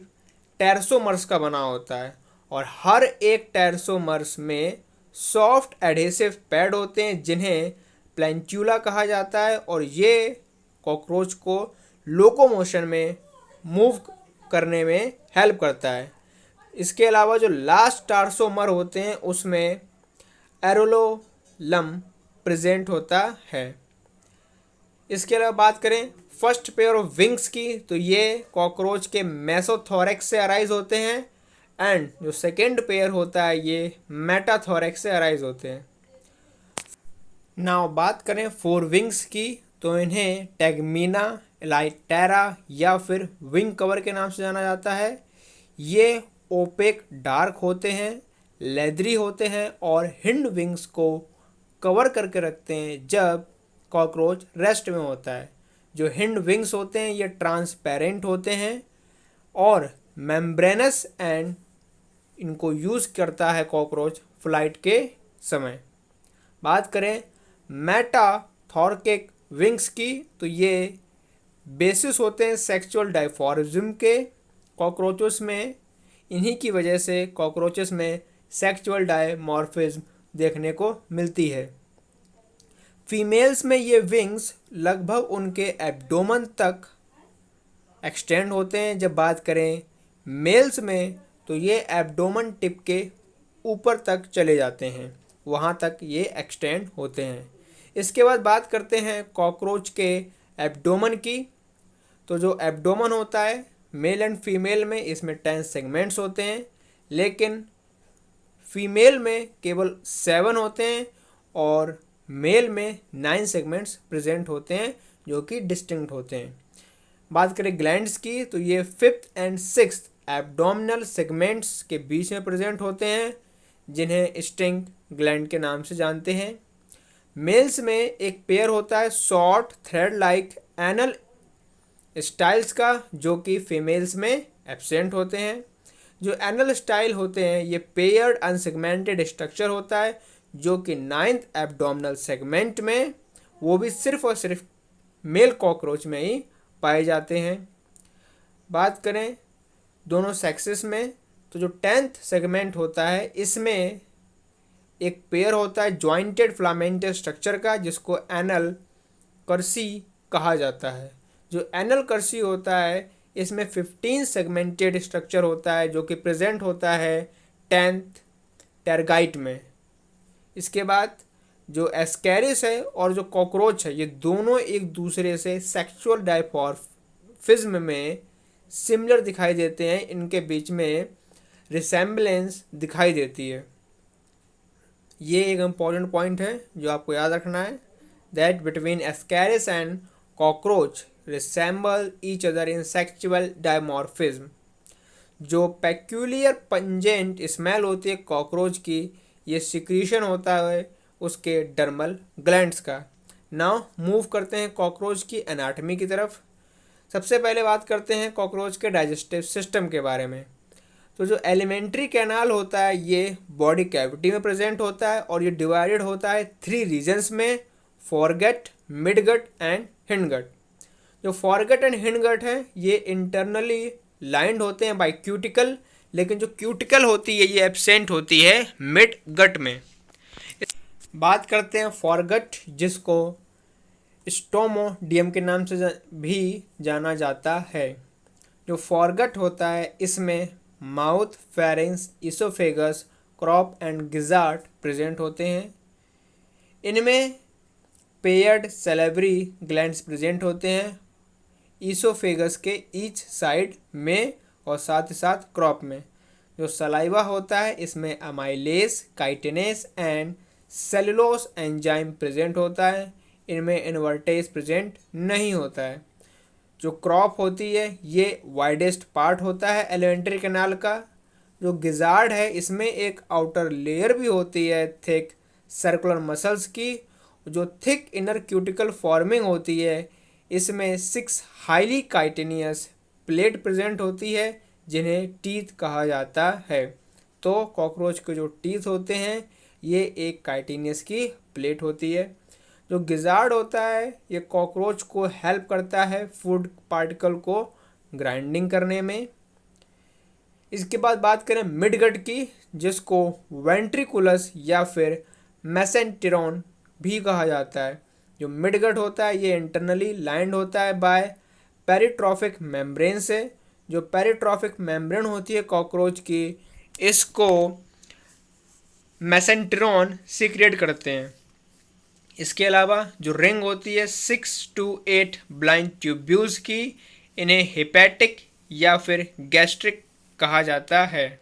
टेरसोमर्स का बना होता है और हर एक टेरसोमर्स में सॉफ्ट एडहेसिव पैड होते हैं जिन्हें प्लेंट्यूला कहा जाता है और ये कॉकरोच को लोकोमोशन में मूव करने में हेल्प करता है। इसके अलावा जो लास्ट टार्सोमर होते हैं उसमें एरोलोलम प्रेजेंट होता है। इसके अलावा बात करें फर्स्ट पेयर ऑफ विंग्स की, तो ये कॉकरोच के मेसोथोरैक्स से अराइज होते हैं एंड जो सेकेंड पेयर होता है ये मेटाथोरैक्स से अराइज होते हैं। नाउ बात करें फोर विंग्स की, तो इन्हें टैगमीना, एलाइटेरा या फिर विंग कवर के नाम से जाना जाता है। ये ओपेक डार्क होते हैं, लेदरी होते हैं और हिंड विंग्स को कवर करके रखते हैं जब कॉकरोच रेस्ट में होता है। जो हिंड विंग्स होते हैं ये ट्रांसपेरेंट होते हैं और मेम्ब्रेनस एंड इनको यूज़ करता है कॉकरोच फ्लाइट के समय। बात करें मेटाथॉर्किक विंग्स की, तो ये बेसिस होते हैं सेक्सुअल डाइफॉर्मिज्म के कॉकरोचेस में। इन्हीं की वजह से कॉकरोचेस में सेक्सुअल डायमॉर्फिज्म देखने को मिलती है। फीमेल्स में ये विंग्स लगभग उनके एब्डोमेन तक एक्सटेंड होते हैं। जब बात करें मेल्स में तो ये एब्डोमेन टिप के ऊपर तक चले जाते हैं, वहाँ तक ये एक्सटेंड होते हैं। इसके बाद बात करते हैं कॉकरोच के एब्डोमेन की, तो जो एब्डोमेन होता है मेल एंड फीमेल में इसमें 10 सेगमेंट्स होते हैं, लेकिन फीमेल में केवल 7 होते हैं और मेल में 9 सेगमेंट्स प्रेजेंट होते हैं जो कि डिस्टिंक्ट होते हैं। बात करें ग्लैंड्स की, तो ये 5th and 6th abdominal segments के बीच में प्रेजेंट होते हैं जिन्हें स्टिंग ग्लैंड के नाम से जानते हैं। मेल्स में एक पेयर होता है short thread like anal styles का जो कि फीमेल्स में एब्सेंट होते हैं। जो एनल स्टाइल होते हैं ये पेयर्ड अनसेगमेंटेड स्ट्रक्चर होता है जो कि 9th एब्डोमिनल सेगमेंट में, वो भी सिर्फ और सिर्फ मेल कॉकरोच में ही पाए जाते हैं। बात करें दोनों सेक्सेस में, तो जो 10th सेगमेंट होता है इसमें एक पेयर होता है जॉइंटेड फिलामेंटस स्ट्रक्चर का जिसको एनल कर्सी कहा जाता है। जो एनल कर्सी होता है इसमें 15 सेगमेंटेड स्ट्रक्चर होता है जो कि प्रेजेंट होता है 10th टेरगाइट में। इसके बाद जो एस्कैरिस है और जो कॉकरोच है ये दोनों एक दूसरे से सेक्सुअल डायमॉर्फिज्म में सिमिलर दिखाई देते हैं, इनके बीच में रिसेम्बलेंस दिखाई देती है। ये एक इम्पॉर्टेंट पॉइंट है जो आपको याद रखना है, that between Ascaris and cockroach resemble each other in sexual dimorphism. जो पेक्यूलियर पंजेंट स्मेल होती है कॉकरोच की, ये सिक्रीशन होता है उसके डर्मल ग्लैंड्स का। नाउ मूव करते हैं कॉकरोच की एनाटॉमी की तरफ। सबसे पहले बात करते हैं कॉकरोच के डाइजेस्टिव सिस्टम के बारे में। तो जो एलिमेंट्री कैनाल होता है ये बॉडी कैविटी में प्रेजेंट होता है और ये डिवाइडेड होता है 3 रीजन्स में, फॉरगट, मिडगट एंड हिंडगट। जो फॉरगट एंड हिंडगट है ये इंटरनली लाइंड होते हैं बाय क्यूटिकल, लेकिन जो क्यूटिकल होती है ये एब्सेंट होती है मिड गट में। बात करते हैं फॉरगट जिसको स्टोमोडियम के नाम से भी जाना जाता है। जो फॉरगट होता है इसमें mouth, pharynx, oesophagus, crop and gizzard present होते हैं। इनमें पेयर्ड सैलिवरी ग्लैंड्स प्रेजेंट होते हैं ईसोफेगस के ईच साइड में और साथ ही साथ क्रॉप में। जो सलाइवा होता है इसमें amylase, chitinase and cellulose enzyme present होता है, इनमें इन्वर्टेज प्रेजेंट नहीं होता है। जो क्रॉप होती है ये वाइडेस्ट पार्ट होता है एलिमेंट्री कैनाल का। जो गिजार्ड है इसमें एक आउटर लेयर भी होती है थिक सर्कुलर मसल्स की। जो थिक इनर क्यूटिकल फॉर्मिंग होती है इसमें 6 हाईली काइटिनियस प्लेट प्रेजेंट होती है जिन्हें टीथ कहा जाता है। तो कॉकरोच के जो टीथ होते हैं ये एक काइटिनियस की प्लेट होती है। जो गिजार्ड होता है ये कॉकरोच को हेल्प करता है फूड पार्टिकल को ग्राइंडिंग करने में। इसके बाद बात करें मिडगट की जिसको वेंट्रिकुलस या फिर मेसेंटेरॉन भी कहा जाता है। जो मिडगट होता है ये इंटरनली लाइंड होता है बाय पेरिट्रॉफिक मेम्ब्रेन से। जो पेरिट्रॉफिक मेम्ब्रेन होती है कॉकरोच की, इसको मेसेंटेरॉन सीक्रेट करते हैं। इसके अलावा जो रिंग होती है 6 to 8 ब्लाइंड ट्यूब्यूल्स की, इन्हें हेपेटिक या फिर गैस्ट्रिक कहा जाता है।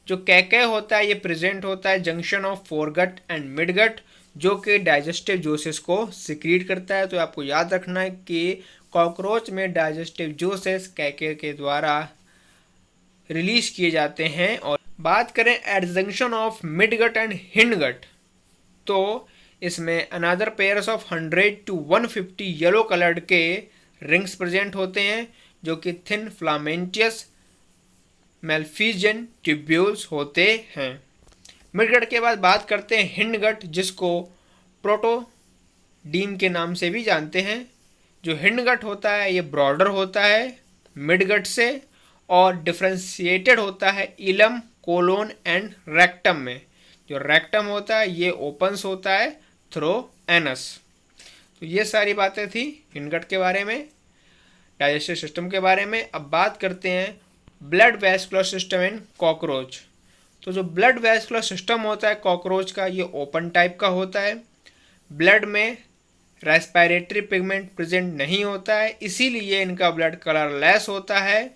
जो कैके होता है ये प्रेजेंट होता है junction of foregut and midgut, जो कि डाइजेस्टिव जूसेस को सिक्रीट करता है। तो आपको याद रखना है कि कॉकरोच में डाइजेस्टिव जूसेस कैके के द्वारा रिलीज किए जाते हैं। और बात करें at junction of midgut and hindgut, तो इसमें another pairs of 100 to 150 yellow coloured के रिंग्स प्रेजेंट होते हैं, जो कि थिन फ्लामेंटियस मेल्फिजियन ट्यूब्यूल्स होते हैं। मिडगट के बाद बात करते हैं हिंडगट, जिसको प्रोटोडीम के नाम से भी जानते हैं। जो हिंडगट होता है ये ब्रॉडर होता है मिडगट से और डिफ्रेंशिएटेड होता है इलम, कोलोन एंड रेक्टम में। जो रेक्टम होता है ये ओपन्स होता है थ्रो एनस। तो ये सारी बातें थी हिंडगट के बारे में, डाइजेस्टिव सिस्टम के बारे में। अब बात करते हैं blood vascular system in cockroach. तो जो ब्लड वैस्कुलर सिस्टम होता है कॉकरोच का, ये ओपन टाइप का होता है। ब्लड में रेस्पिरेटरी पिगमेंट प्रेजेंट नहीं होता है, इसीलिए इनका ब्लड कलरलेस होता है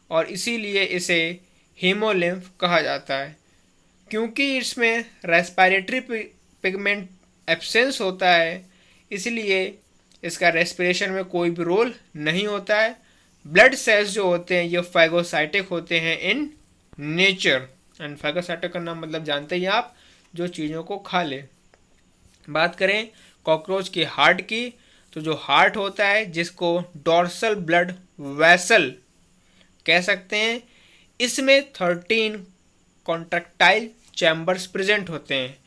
और इसीलिए इसे हीमोलिम्फ कहा जाता है। क्योंकि इसमें रेस्पिरेटरी पिगमेंट एब्सेंस होता है, इसलिए इसका रेस्पिरेशन में कोई भी रोल नहीं होता है। ब्लड सेल्स जो होते हैं ये फैगोसाइटिक होते हैं इन नेचर, एंड फैगोसाइटिक का नाम मतलब जानते ही आप, जो चीज़ों को खा ले। बात करें कॉकरोच के हार्ट की, तो जो हार्ट होता है जिसको डोर्सल ब्लड वेसल कह सकते हैं, इसमें 13 कॉन्ट्रैक्टाइल चैम्बर्स प्रेजेंट होते हैं।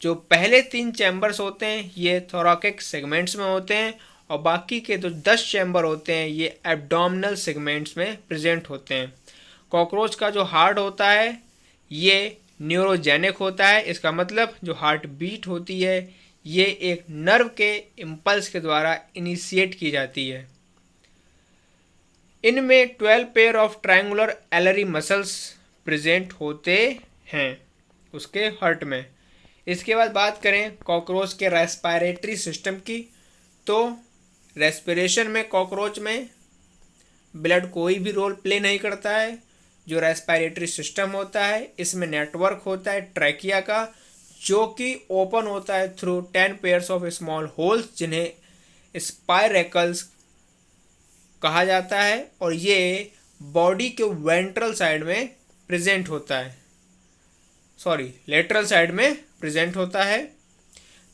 जो पहले 3 चैम्बर्स होते हैं ये थोरैकिक सेगमेंट्स में होते हैं और बाकी के जो 10 चैम्बर होते हैं ये एब्डोमिनल सेगमेंट्स में प्रेजेंट होते हैं। कॉकरोच का जो हार्ट होता है ये न्यूरोजेनिक होता है, इसका मतलब जो हार्ट बीट होती है ये एक नर्व के इम्पल्स के द्वारा इनिशिएट की जाती है। इनमें 12 pair of triangular एलरी muscles present होते हैं उसके हार्ट में। इसके बाद बात करें कॉकरोच के रेस्पिरेटरी सिस्टम की, तो रेस्पिरेशन में कॉकरोच में ब्लड कोई भी रोल प्ले नहीं करता है। जो रेस्पिरेटरी सिस्टम होता है इसमें नेटवर्क होता है ट्रैकिया का, जो कि ओपन होता है through 10 pairs of small holes, जिन्हें स्पाइरेकल्स कहा जाता है, और ये बॉडी के वेंट्रल साइड में प्रेजेंट होता है, लेटरल साइड में प्रेजेंट होता है।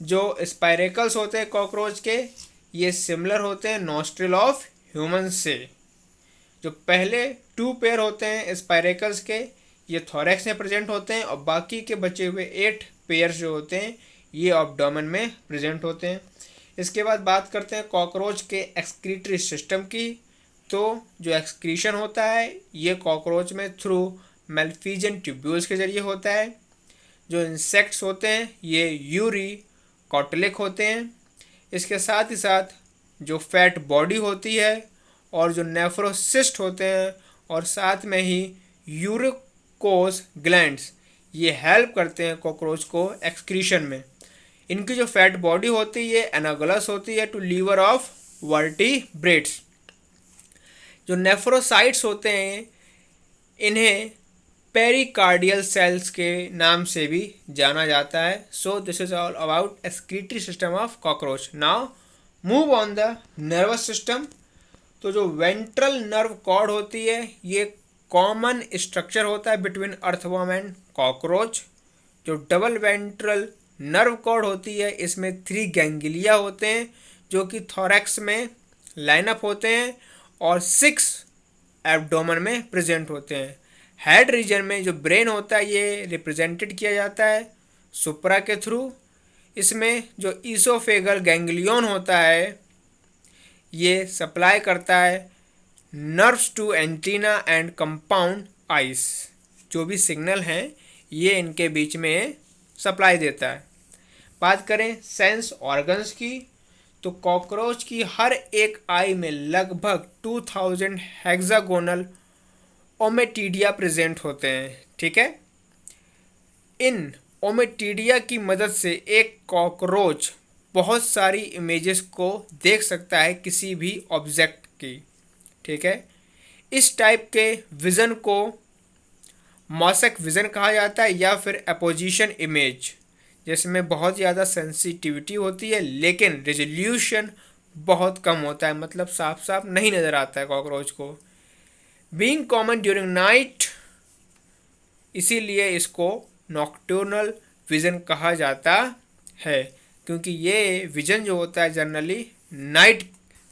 जो स्पाइरेकल्स होते हैं कॉकरोच के ये सिमिलर होते हैं नॉस्ट्रिल ऑफ ह्यूमन से। जो पहले 2 पेयर होते हैं स्पाइरेकल्स के ये थोरैक्स में प्रेजेंट होते हैं और बाकी के बचे हुए 8 पेयर्स जो होते हैं ये एब्डोमेन में प्रेजेंट होते हैं। इसके बाद बात करते हैं कॉकरोच के एक्सक्रीटरी सिस्टम की, तो जो एक्सक्रीशन होता है ये कॉकरोच में थ्रू मेल्फिजियन ट्यूब्यूल्स के जरिए होता है। जो इंसेक्ट्स होते हैं ये यूरी कॉटलिक होते हैं। इसके साथ ही साथ जो फैट बॉडी होती है और जो नेफ्रोसिस्ट होते हैं और साथ में ही यूरिकोस ग्लैंड्स ये हेल्प करते हैं कॉकरोच को एक्सक्रीशन में। इनकी जो फैट बॉडी होती है एनागोलस होती है टू लीवर ऑफ वर्टिब्रेट्स। जो नेफ्रोसाइट्स होते हैं इन्हें पेरिकार्डियल सेल्स के नाम से भी जाना जाता है। So this is all about excretory system of cockroach. Now move on the nervous system. तो जो वेंट्रल नर्व कॉर्ड होती है ये कॉमन स्ट्रक्चर होता है बिटवीन अर्थवर्म एंड कॉकरोच। जो डबल वेंट्रल नर्व कॉर्ड होती है इसमें 3 गैंग्लिया होते हैं जो कि थोरैक्स में लाइनअप होते हैं और 6 एब्डोमेन में प्रेजेंट होते हैं। हेड रीजन में जो ब्रेन होता है ये रिप्रेजेंटेड किया जाता है सुप्रा के थ्रू। इसमें जो ईसोफेगल गैंग्लियन होता है ये सप्लाई करता है nerves to antenna and compound eyes. जो भी सिग्नल हैं ये इनके बीच में सप्लाई देता है। बात करें सेंस ऑर्गन्स की, तो कॉकरोच की हर एक आई में लगभग 2000 हेक्सागोनल ओमेटिडिया प्रेजेंट होते हैं। ठीक है, इन ओमेटिडिया की मदद से एक कॉकरोच बहुत सारी इमेजेस को देख सकता है किसी भी ऑब्जेक्ट की। ठीक है, इस टाइप के विज़न को मॉसेक विज़न कहा जाता है या फिर अपोजिशन इमेज, जिसमें बहुत ज़्यादा सेंसिटिविटी होती है लेकिन रेजोल्यूशन बहुत कम होता है, मतलब साफ साफ नहीं नज़र आता है कॉकरोच को। बीइंग कॉमन ड्यूरिंग नाइट, इसीलिए इसको नॉक्टर्नल विज़न कहा जाता है, क्योंकि ये विज़न जो होता है जनरली नाइट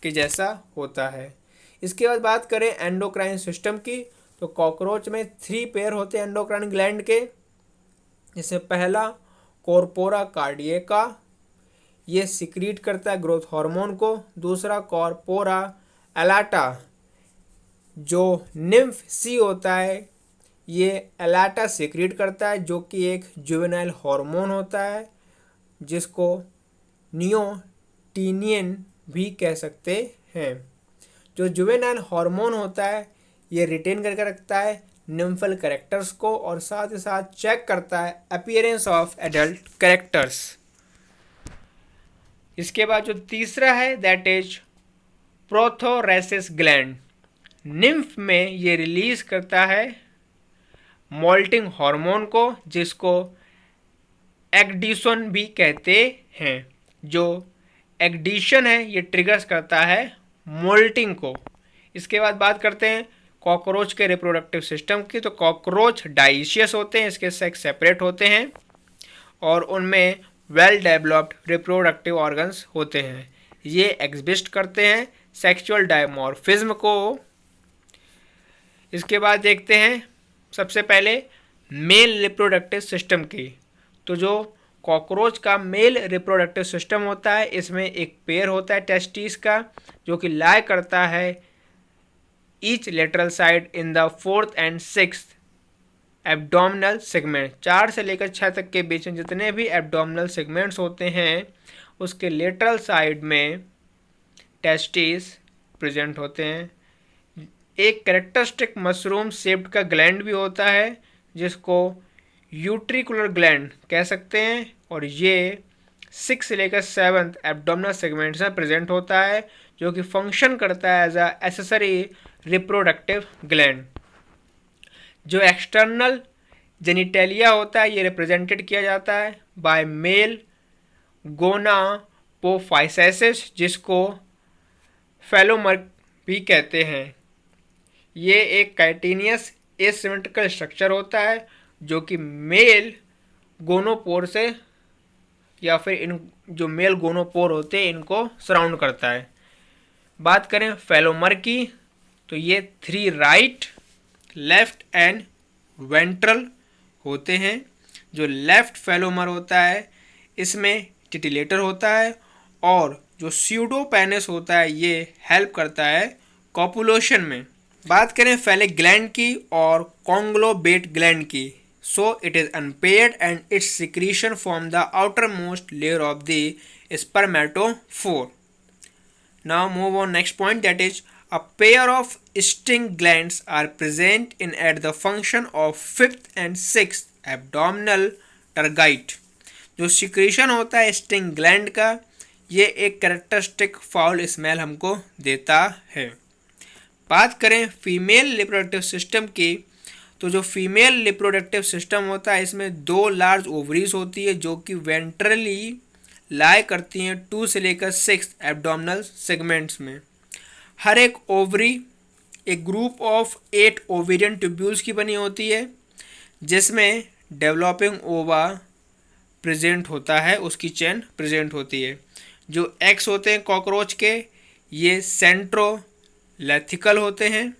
के जैसा होता है। इसके बाद बात करें एंडोक्राइन सिस्टम की, तो कॉकरोच में 3 पेयर होते हैं एंडोक्राइन ग्लैंड के। जैसे पहला कॉर्पोरा कार्डियका, ये सिक्रीट करता है ग्रोथ हार्मोन को। दूसरा कॉर्पोरा एलाटा, जो निम्फ सी होता है, ये एलाटा सिक्रीट करता है, जो कि एक जुवेनाइल हार्मोन होता है जिसको नियोटीनियन भी कह सकते हैं। जो जुवेनाइल हार्मोन होता है ये रिटेन करके रखता है निम्फल कैरेक्टर्स को और साथ ही साथ चेक करता है अपीयरेंस ऑफ एडल्ट कैरेक्टर्स। इसके बाद जो तीसरा है दैट इज प्रोथोरेसिस ग्लैंड। निम्फ में ये रिलीज करता है मोल्टिंग हार्मोन को, जिसको एक्डिशन भी कहते हैं। जो एक्डिशन है ये ट्रिगर्स करता है मोल्टिंग को। इसके बाद बात करते हैं कॉकरोच के रिप्रोडक्टिव सिस्टम की, तो कॉकरोच डाइशियस होते हैं, इसके सेक्स सेपरेट होते हैं और उनमें वेल डेवलप्ड रिप्रोडक्टिव ऑर्गन्स होते हैं। ये एग्जिस्ट करते हैं सेक्सुअल डायमॉर्फिज्म को। इसके बाद देखते हैं सबसे पहले मेल रिप्रोडक्टिव सिस्टम की, तो जो कॉकरोच का मेल रिप्रोडक्टिव सिस्टम होता है इसमें एक पेयर होता है टेस्टिस का, जो कि लाई करता है each lateral side in the 4th and 6th abdominal segment. 4 से लेकर 6 तक के बीच में जितने भी एब्डोमिनल सेगमेंट्स होते हैं उसके लेटरल साइड में टेस्टिस प्रेजेंट होते हैं। एक कैरेक्टरिस्टिक मशरूम शेप्ड का ग्लैंड भी होता है जिसको यूट्रिकुलर ग्लैंड कह सकते हैं और ये 6 से लेकर 7th एब्डोमिनल सेगमेंट्स में प्रेजेंट होता है, जो कि फंक्शन करता है as a accessory reproductive gland. जो एक्सटर्नल जेनिटेलिया होता है ये रिप्रेजेंटेड किया जाता है बाय मेल गोनापोफाइसेसिस, जिसको फेलोमर भी कहते हैं। ये एक काइटिनियस एसिमेट्रिकल स्ट्रक्चर होता है जो कि मेल गोनोपोर से या फिर इन जो मेल गोनोपोर होते हैं इनको सराउंड करता है। बात करें फेलोमर की, तो ये 3 राइट, लेफ्ट एंड वेंट्रल होते हैं। जो लेफ्ट फेलोमर होता है इसमें टिटिलेटर होता है और जो स्यूडोपेनिस होता है ये हेल्प करता है कॉपुलेशन में। बात करें फेलिक ग्लैंड की और कॉन्ग्लोबेट ग्लैंड की, so it is unpaired and its secretion from the outermost layer of the spermatophore. Now move on next point that is a pair of sting glands are present in at the function of 5th and 6th abdominal tergite। जो secretion होता है sting gland का ये एक characteristic foul smell हमको देता है। बात करें फीमेल रिप्रोडक्टिव सिस्टम की, तो जो फीमेल रिप्रोडक्टिव सिस्टम होता है इसमें 2 लार्ज ओवरीज होती है जो कि वेंट्रली लाई करती हैं 2 से लेकर 6 एब्डोमिनल सेगमेंट्स में। हर एक ओवरी एक ग्रुप ऑफ 8 ओवेरियन ट्यूब्यूल्स की बनी होती है जिसमें डेवलपिंग ओवा प्रेजेंट होता है, उसकी चेन प्रेजेंट होती है। जो एग्स होते हैं कॉकरोच के ये सेंट्रोलैथिकल होते हैं।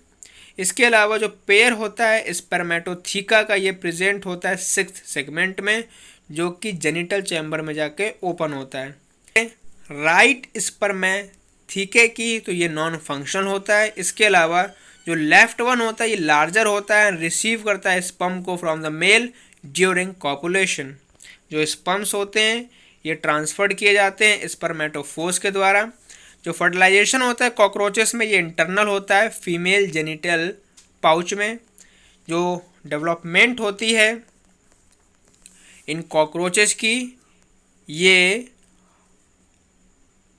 इसके अलावा जो पेयर होता है स्पर्मेटोथीका का ये प्रेजेंट होता है 6th सेगमेंट में, जो कि जेनिटल चैम्बर में जाके ओपन होता है। राइट स्पर्मेथीके की तो ये नॉन फंक्शनल होता है। इसके अलावा जो लेफ्ट वन होता है ये लार्जर होता है, रिसीव करता है स्पर्म को from the male during copulation. जो स्पर्म्स होते हैं ये ट्रांसफर्ड किए जाते हैं स्पर्मेटोफोर्स के द्वारा। जो फर्टिलाइजेशन होता है कॉकरोचेस में ये इंटरनल होता है फीमेल जेनिटल पाउच में। जो डेवलपमेंट होती है इन कॉकरोचेस की ये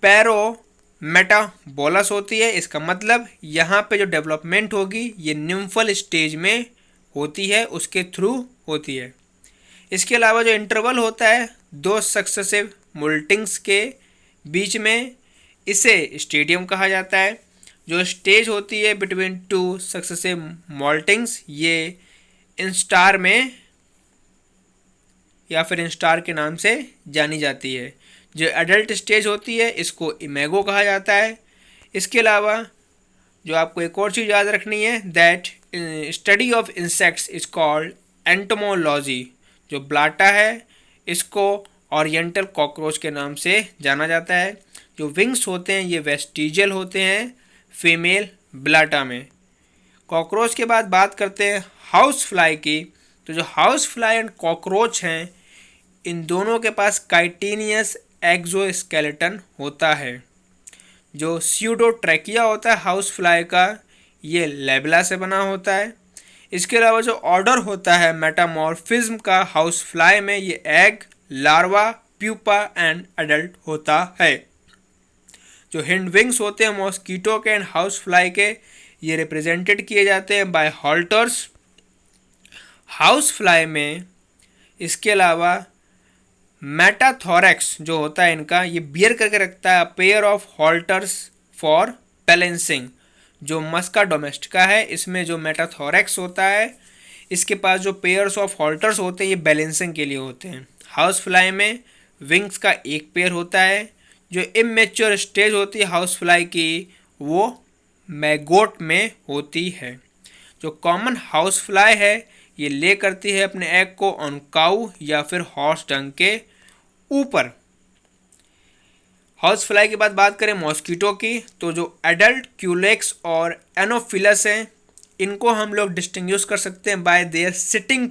पैरोमेटाबोलस होती है। इसका मतलब यहाँ पे जो डेवलपमेंट होगी ये निम्फल स्टेज में होती है, उसके थ्रू होती है। इसके अलावा जो इंटरवल होता है दो सक्सेसिव मोल्टिंग्स के बीच में, इसे स्टेडियम कहा जाता है। जो स्टेज होती है बिटवीन टू सक्सेसिव मोल्टिंग्स ये इंस्टार में या फिर इंस्टार के नाम से जानी जाती है। जो एडल्ट स्टेज होती है इसको इमेगो कहा जाता है। इसके अलावा जो आपको एक और चीज़ याद रखनी है that study of insects is called entomology. जो ब्लाटा है इसको ओरिएंटल कॉकरोच के नाम से जाना जाता है। जो विंग्स होते हैं ये वेस्टिजियल होते हैं फीमेल ब्लाटा में। कॉकरोच के बाद बात करते हैं हाउस फ्लाई की। तो जो हाउस फ्लाई एंड कॉकरोच हैं इन दोनों के पास काइटिनियस एक्सोस्केलेटन होता है। जो स्यूडोट्रैकिया होता है हाउस फ्लाई का ये लेबला से बना होता है। इसके अलावा जो ऑर्डर होता है मेटामॉर्फिज्म का हाउस फ्लाई में ये egg, larva, pupa and adult होता है। जो हिंड विंग्स होते हैं मॉस्कीटो के एंड हाउस फ्लाई के ये रिप्रेजेंटेड किए जाते हैं बाय हॉल्टर्स। हाउस फ्लाई में इसके अलावा मेटाथोरैक्स जो होता है इनका ये बियर करके रखता है पेयर ऑफ हॉल्टर्स फॉर बैलेंसिंग। जो मस्का डोमेस्टिका है इसमें जो मेटाथोरैक्स होता है इसके पास जो पेयर्स ऑफ हॉल्टर्स होते हैं ये बैलेंसिंग के लिए होते हैं। हाउस फ्लाई में विंग्स का एक पेयर होता है। जो इमेच्योर स्टेज होती है हाउस फ्लाई की वो मैगोट में होती है। जो कॉमन हाउस फ्लाई है ये ले करती है अपने एग को ऑन काऊ या फिर हॉर्स डंग के ऊपर। हाउस फ्लाई के बाद बात करें मॉस्कीटो की तो जो एडल्ट क्यूलेक्स और एनोफिलस हैं इनको हम लोग डिस्टिंग्विश कर सकते हैं बाय देयर सिटिंग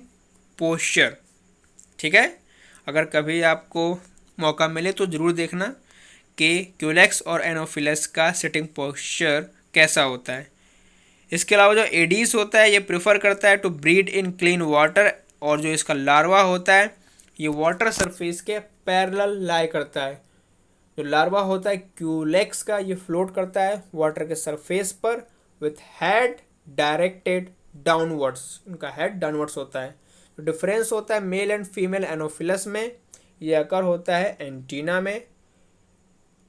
पोस्चर। ठीक है, अगर कभी आपको मौका मिले तो ज़रूर देखना कि क्यूलेक्स और एनोफिलस का सिटिंग पोस्चर कैसा होता है। इसके अलावा जो एडीज होता है ये प्रेफर करता है to breed in clean water और जो इसका लार्वा होता है ये वाटर सरफेस के पैरेलल लाई करता है। जो लार्वा होता है क्यूलेक्स का ये फ्लोट करता है वाटर के सरफेस पर विथ हेड डायरेक्टेड डाउनवर्ड्स। इनका हेड डाउनवर्ड्स होता है। जो डिफरेंस होता है मेल एंड फीमेल एनोफिलस में ये अकर होता है एंटीना में।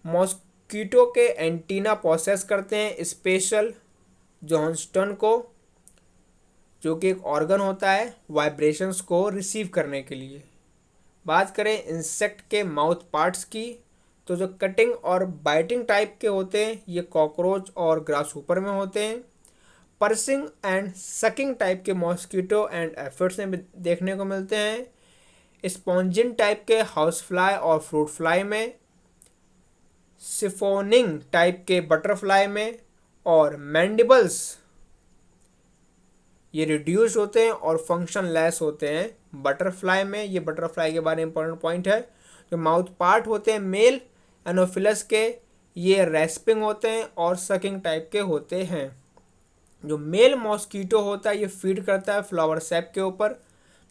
मॉस्कीटो के एंटीना प्रोसेस करते हैं स्पेशल जॉन्स्टन को जो कि एक ऑर्गन होता है वाइब्रेशंस को रिसीव करने के लिए। बात करें इंसेक्ट के माउथ पार्ट्स की तो जो कटिंग और बाइटिंग टाइप के होते हैं ये कॉकरोच और ग्रासहॉपर में होते हैं। पर्सिंग एंड सकिंग टाइप के मॉस्कीटो एंड एफिड्स में देखने को मिलते हैं। स्पॉन्जिन टाइप के हाउस फ्लाई और फ्रूट फ्लाई में, सिफोनिंग टाइप के बटरफ्लाई में और मैंडिबल्स ये रिड्यूस होते हैं और फंक्शन लेस होते हैं बटरफ्लाई में। ये बटरफ्लाई के बारे में इंपॉर्टेंट पॉइंट है। जो माउथ पार्ट होते हैं मेल एनोफिलस के ये रेस्पिंग होते हैं और सकिंग टाइप के होते हैं। जो मेल मॉस्कीटो होता है ये फीड करता है फ्लावर सेप के ऊपर।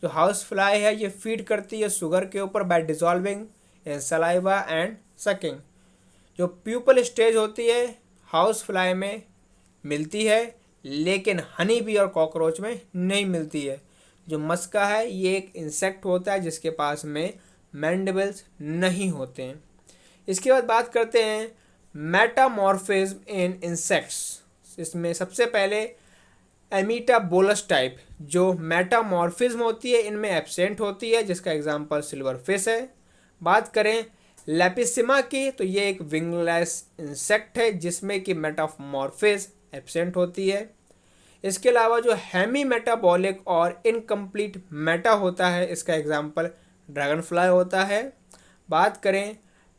जो हाउस फ्लाई है ये फीड करती है शुगर के ऊपर by dissolving in saliva and sucking. जो प्यूपल स्टेज होती है हाउस फ्लाई में मिलती है लेकिन हनी बी और कॉकरोच में नहीं मिलती है। जो मस्का है ये एक इंसेक्ट होता है जिसके पास में मैंडिबल्स नहीं होते हैं। इसके बाद बात करते हैं मेटामॉर्फिज्म इन इंसेक्ट्स। इसमें सबसे पहले एमीटाबोलस टाइप जो मेटामॉर्फिज्म होती है इनमें एब्सेंट होती है जिसका एग्जांपल सिल्वर फिश है। बात करें लेपिसिमा की तो ये एक विंगलेस इंसेक्ट है जिसमें कि मेटामॉर्फिज्म एब्सेंट होती है। इसके अलावा जो हेमी मेटाबॉलिक और इनकम्प्लीट मेटा होता है इसका एग्जांपल ड्रैगन फ्लाई होता है। बात करें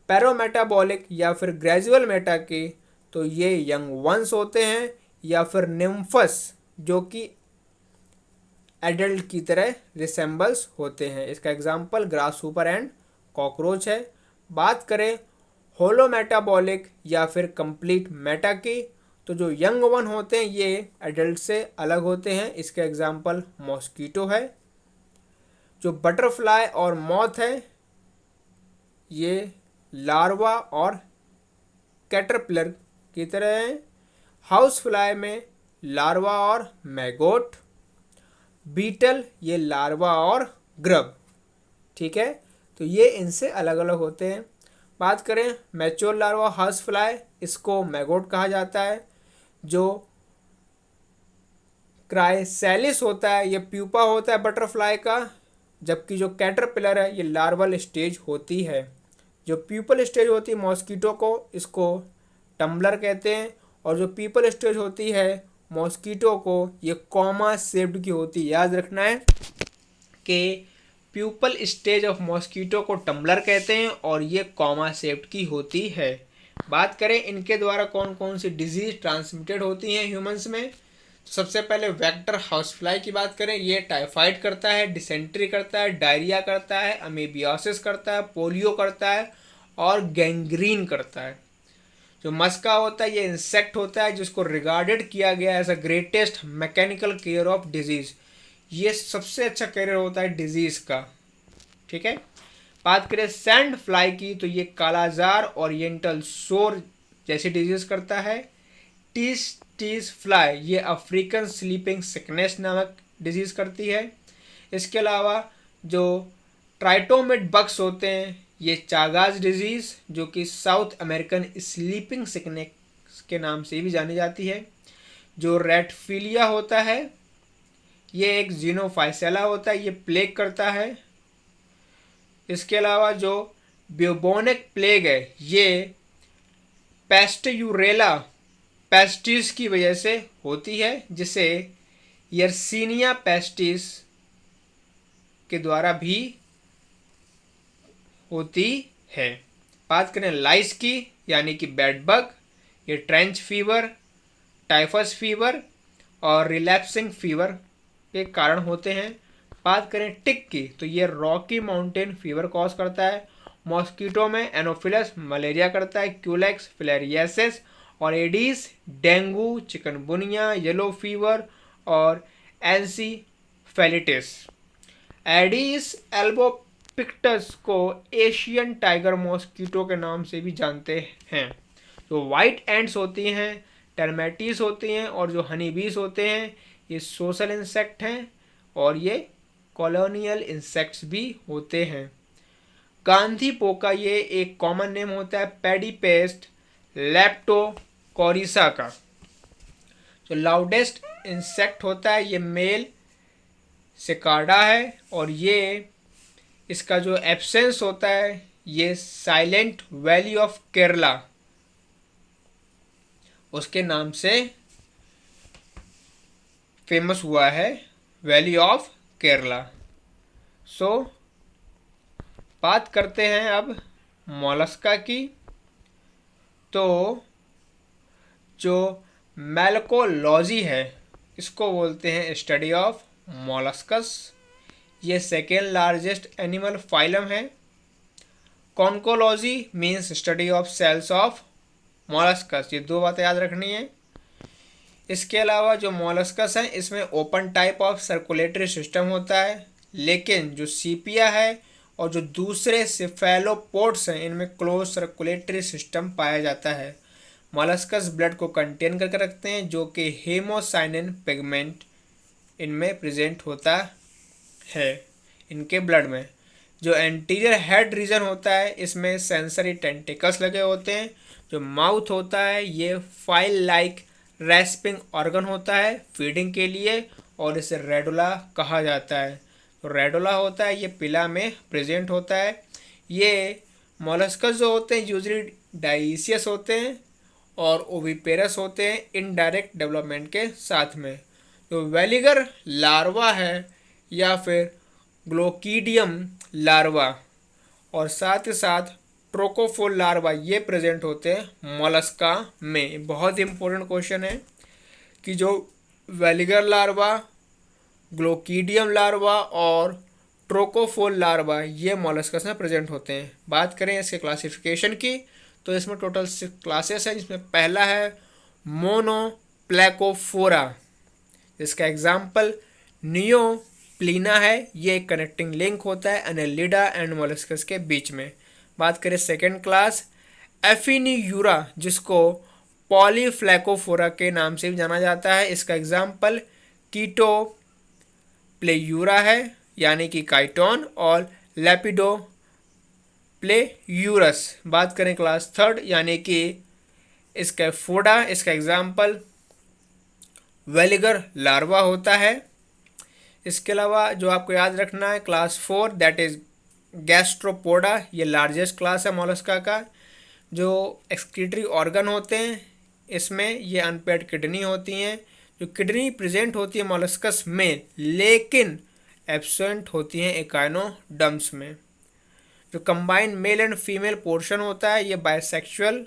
पैरोमेटाबॉलिक या फिर ग्रेजुअल मेटा की तो ये यंग वंस होते हैं या फिर निम्फस जो कि एडल्ट की तरह रिसेंबल्स होते हैं। इसका एग्जांपल ग्रासहॉपर एंड कॉकरोच है। बात करें होलो मेटाबॉलिक या फिर कंप्लीट मेटा की, तो जो यंग वन होते हैं ये एडल्ट से अलग होते हैं। इसके एग्जांपल मॉस्कीटो है। जो बटरफ्लाई और मॉथ है ये लार्वा और कैटरपिलर की तरह हैं। हाउस फ्लाई में लार्वा और मैगोट। बीटल ये लार्वा और ग्रब। ठीक है, तो ये इनसे अलग अलग होते हैं। बात करें मैच्योर लार्वा हाउस फ्लाई, इसको मैगोट कहा जाता है। जो क्राइसैलिस होता है ये प्यूपा होता है बटरफ्लाई का, जबकि जो कैटरपिलर है ये लार्वल स्टेज होती है। जो प्यूपल स्टेज होती है मॉस्कीटो को, इसको टम्बलर कहते हैं, और जो पीपल स्टेज होती है मॉस्कीटो को ये कॉमा शेप्ड की होती है। याद रखना है कि प्यूपल स्टेज ऑफ मॉस्कीटो को टम्बलर कहते हैं और ये कॉमा शेप्ड की होती है। बात करें इनके द्वारा कौन कौन सी डिजीज ट्रांसमिटेड होती हैं ह्यूमंस में, तो सबसे पहले वेक्टर हाउसफ्लाई की बात करें, ये टाइफाइड करता है, डिसेंट्री करता है, डायरिया करता है, अमीबियासिस करता है, पोलियो करता है और गैंग्रीन करता है। जो मस्का होता है ये इंसेक्ट होता है जिसको रिगार्डेड किया गया as a greatest mechanical carrier of disease. ये सबसे अच्छा कैरियर होता है डिजीज का। ठीक है, बात करें सैंड फ्लाई की, तो ये कालाजार ओरिएंटल सोर जैसी डिजीज करता है। टीज फ्लाई ये अफ्रीकन स्लीपिंग सिकनेस नामक डिजीज करती है। इसके अलावा जो ट्राइटोमेट बग्स होते हैं ये चागाज डिजीज, जो कि साउथ अमेरिकन स्लीपिंग सिकनेस के नाम से भी जानी जाती है। जो रेटफिलिया होता है ये एक जीनोफाइसेला होता है, ये प्लेग करता है। इसके अलावा जो ब्यूबोनिक प्लेग है ये पेस्टयूरेला पेस्टिस की वजह से होती है, जिसे यर्सीनिया पेस्टिस के द्वारा भी होती है। बात करें लाइस की यानी कि बेड बग, ये ट्रेंच फीवर, टाइफस फीवर और रिलैप्सिंग फीवर के कारण होते हैं। बात करें टिक की, तो ये रॉकी माउंटेन फीवर कॉज करता है। मॉस्कीटो में एनोफिलस मलेरिया करता है, क्यूलेक्स फिलेरियासिस और Aedes dengue, chikungunya, yellow fever और एंसीफेलिटिस। एडीज एल्बोपिक्टस को एशियन टाइगर मॉस्कीटो के नाम से भी जानते हैं। जो वाइट एंड्स होती हैं, टर्मेटीज होती हैं और जो हनी बीज होते हैं ये सोशल इंसेक्ट हैं और ये कॉलोनियल इंसेक्ट्स भी होते हैं। गांधी पोका ये एक कॉमन नेम होता है पैडी पेस्ट लेप्टोकोरिसा का। जो लाउडेस्ट इंसेक्ट होता है ये मेल सिकाडा है और ये इसका जो एब्सेंस होता है ये साइलेंट वैली ऑफ केरला उसके नाम से फेमस हुआ है, वैली ऑफ केरला। सो बात करते हैं अब मोलस्का की। तो जो मैलकोलॉजी है इसको बोलते हैं स्टडी ऑफ मोलस्कस। ये सेकेंड लार्जेस्ट एनिमल फाइलम है। Conchology means study of shells of molluscs. ये दो बातें याद रखनी है। इसके अलावा जो मोलस्कस है इसमें open type of circulatory system होता है, लेकिन जो सीपिया है और जो दूसरे सिफेलोपोड्स हैं इनमें क्लोज सर्कुलेटरी सिस्टम पाया जाता है। मोलस्कस ब्लड को कंटेन करके रखते हैं जो कि हेमोसाइनिन पिगमेंट इनमें प्रेजेंट होता है इनके ब्लड में। जो एंटीरियर हेड रीजन होता है इसमें सेंसरी टेंटिकल्स लगे होते हैं। जो माउथ होता है ये फाइल लाइक रेस्पिंग ऑर्गन होता है फीडिंग के लिए और इसे रेडुला कहा जाता है। तो रेडुला होता है ये पिला में प्रेजेंट होता है। ये मोलस्कस जो होते हैं यूजली डाइसियस होते हैं और ओविपेरस होते हैं इनडायरेक्ट डेवलपमेंट के साथ में। तो वेलिगर लार्वा है या फिर ग्लोकीडियम लार्वा और साथ ही साथ ट्रोकोफोल लार्वा ये प्रेजेंट होते हैं मोलस्का में। बहुत इंपॉर्टेंट क्वेश्चन है कि जो वेलिगर लार्वा, ग्लोकीडियम लार्वा और ट्रोकोफोल लार्वा ये मॉलस्कस में प्रेजेंट होते हैं। बात करें इसके क्लासिफिकेशन की तो इसमें टोटल 6 क्लासेस हैं, जिसमें पहला है मोनोप्लेकोफोरा, जिसका एग्जाम्पल नियोप्लीना है। ये एक कनेक्टिंग लिंक होता है एनेलिडा एंड मॉलस्कस के बीच में। बात करें सेकेंड क्लास एफिनियूरा, जिसको पॉलीफ्लैकोफोरा के नाम से भी जाना जाता है। इसका एग्जाम्पल कीटो प्लेयूरा है यानी कि काइटोन, और लेपिडो प्लेयूरस। बात करें क्लास थर्ड यानी कि इसका फोडा, इसका एग्जाम्पल वेलिगर लार्वा होता है। इसके अलावा जो आपको याद रखना है class four that is Gastropoda, ये लार्जेस्ट क्लास है मोलस्का का। जो एक्सक्रीटरी ऑर्गन होते हैं इसमें ये अनपेयर्ड किडनी होती हैं। जो किडनी प्रेजेंट होती है मोलस्कस में लेकिन एब्सेंट होती हैं एकाइनोडर्म्स में। जो combined male and female portion होता है ये बाइसेक्सुअल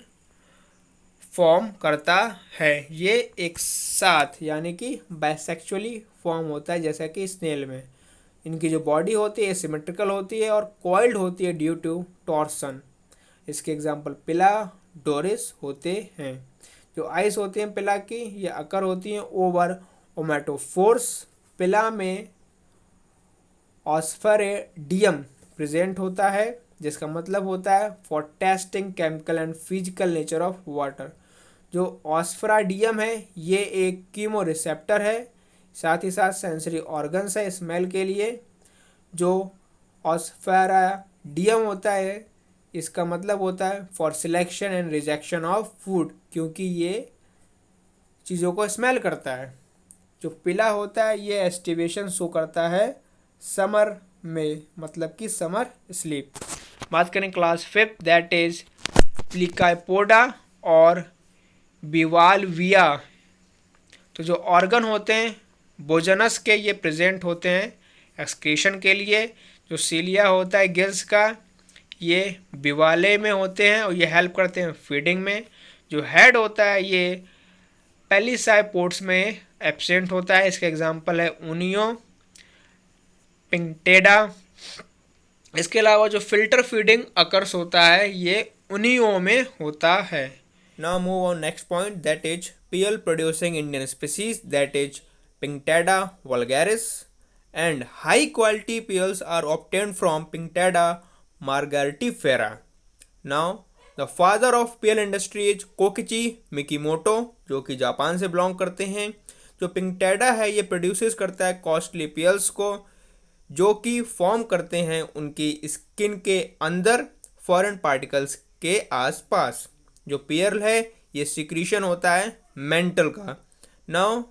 फॉर्म करता है। ये एक साथ यानी कि बाइसेक्सुअली फॉर्म होता है, जैसा कि स्नेल में। इनकी जो बॉडी होती है सिमेट्रिकल होती है और कॉइल्ड होती है ड्यू टू टॉर्सन। इसके एग्जाम्पल पिला डोरिस होते हैं। जो आइस होती हैं पिला की ये अकर होती हैं ओवर ओमेटोफोर्स। पिला में ऑस्फेरेडियम प्रेजेंट होता है, जिसका मतलब होता है for testing chemical and physical nature of water. जो ऑस्फेराडियम है ये एक कीमो रिसेप्टर है, साथ ही साथ सेंसरी ऑर्गन्स है स्मेल के लिए। जो ऑस्फेराडियम होता है इसका मतलब होता है for selection and rejection of food, क्योंकि ये चीज़ों को स्मेल करता है। जो पिला होता है ये एस्टिवेशन शो करता है समर में, मतलब कि समर स्लीप। बात करें क्लास फिफ्थ दैट इज प्लिकाइपोडा और बिवाल्विया। तो जो ऑर्गन होते हैं बोजनस के ये प्रेजेंट होते हैं एक्सक्रीशन के लिए। जो सीलिया होता है गिल्स का ये बिवाले में होते हैं और ये हेल्प करते हैं फीडिंग में। जो हेड होता है ये पेलिसाइपोड्स में एब्सेंट होता है। इसका एग्जांपल है उनियो पिंटेडा। इसके अलावा जो फिल्टर फीडिंग अकर्स होता है ये उनियो में होता है। Now move on next point that is pearl producing Indian species that is पिंटेडा वल्गैरिस and high quality pearls are obtained from पिंटेडा मार्गरिटीफेरा। Now the father of pearl industry is Kokichi Mikimoto, जो कि जापान से बिलोंग करते हैं। जो पिंटेडा है ये प्रोड्यूसेस करता है कॉस्टली पीएल्स को, जो कि फॉर्म करते हैं उनकी स्किन के अंदर फॉरेन पार्टिकल्स के आसपास। जो पीएल है ये सिक्रीशन होता है मेंटल का। नाउ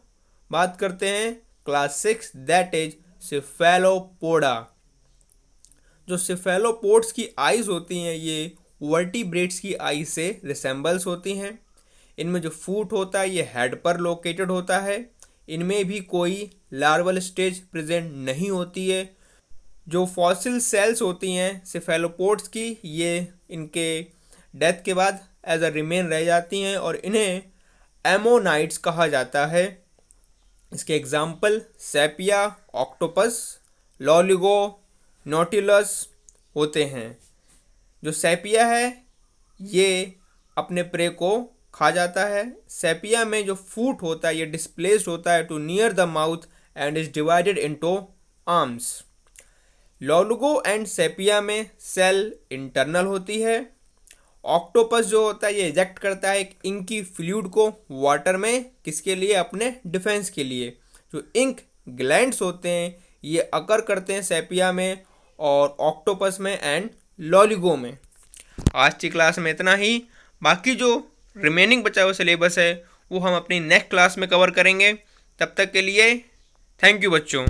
बात करते हैं class six that is Cephalopoda. जो सिफेलोपोड्स की आइज होती हैं ये वर्टिब्रेट्स की आइज से रिसेंबल्स होती हैं। इनमें जो फूट होता है ये हेड पर लोकेटेड होता है। इनमें भी कोई लार्वल स्टेज प्रेजेंट नहीं होती है। जो फॉसिल सेल्स होती हैं सिफेलोपोड्स की ये इनके डेथ के बाद एज अ रिमेन रह जाती हैं और इन्हें एमोनाइट्स कहा जाता है। इसके एग्जाम्पल सेपिया, ऑक्टोपस, लॉलिगो, नोटिलस होते हैं। जो सेपिया है ये अपने प्रे को खा जाता है। सेपिया में जो फूट होता है ये डिस्प्लेस्ड होता है to near the mouth and is divided into arms. लॉलिगो एंड सेपिया में सेल इंटरनल होती है। ऑक्टोपस जो होता है ये इजेक्ट करता है एक इंकी फ्लूइड को वाटर में, किसके लिए? अपने डिफेंस के लिए। जो इंक ग्लैंड्स होते हैं ये अकर करते हैं सेपिया में और ऑक्टोपस में एंड लॉलिगो में। आज की क्लास में इतना ही। बाकी जो रिमेनिंग बचा हुआ सिलेबस है वो हम अपनी नेक्स्ट क्लास में कवर करेंगे। तब तक के लिए थैंक यू बच्चों।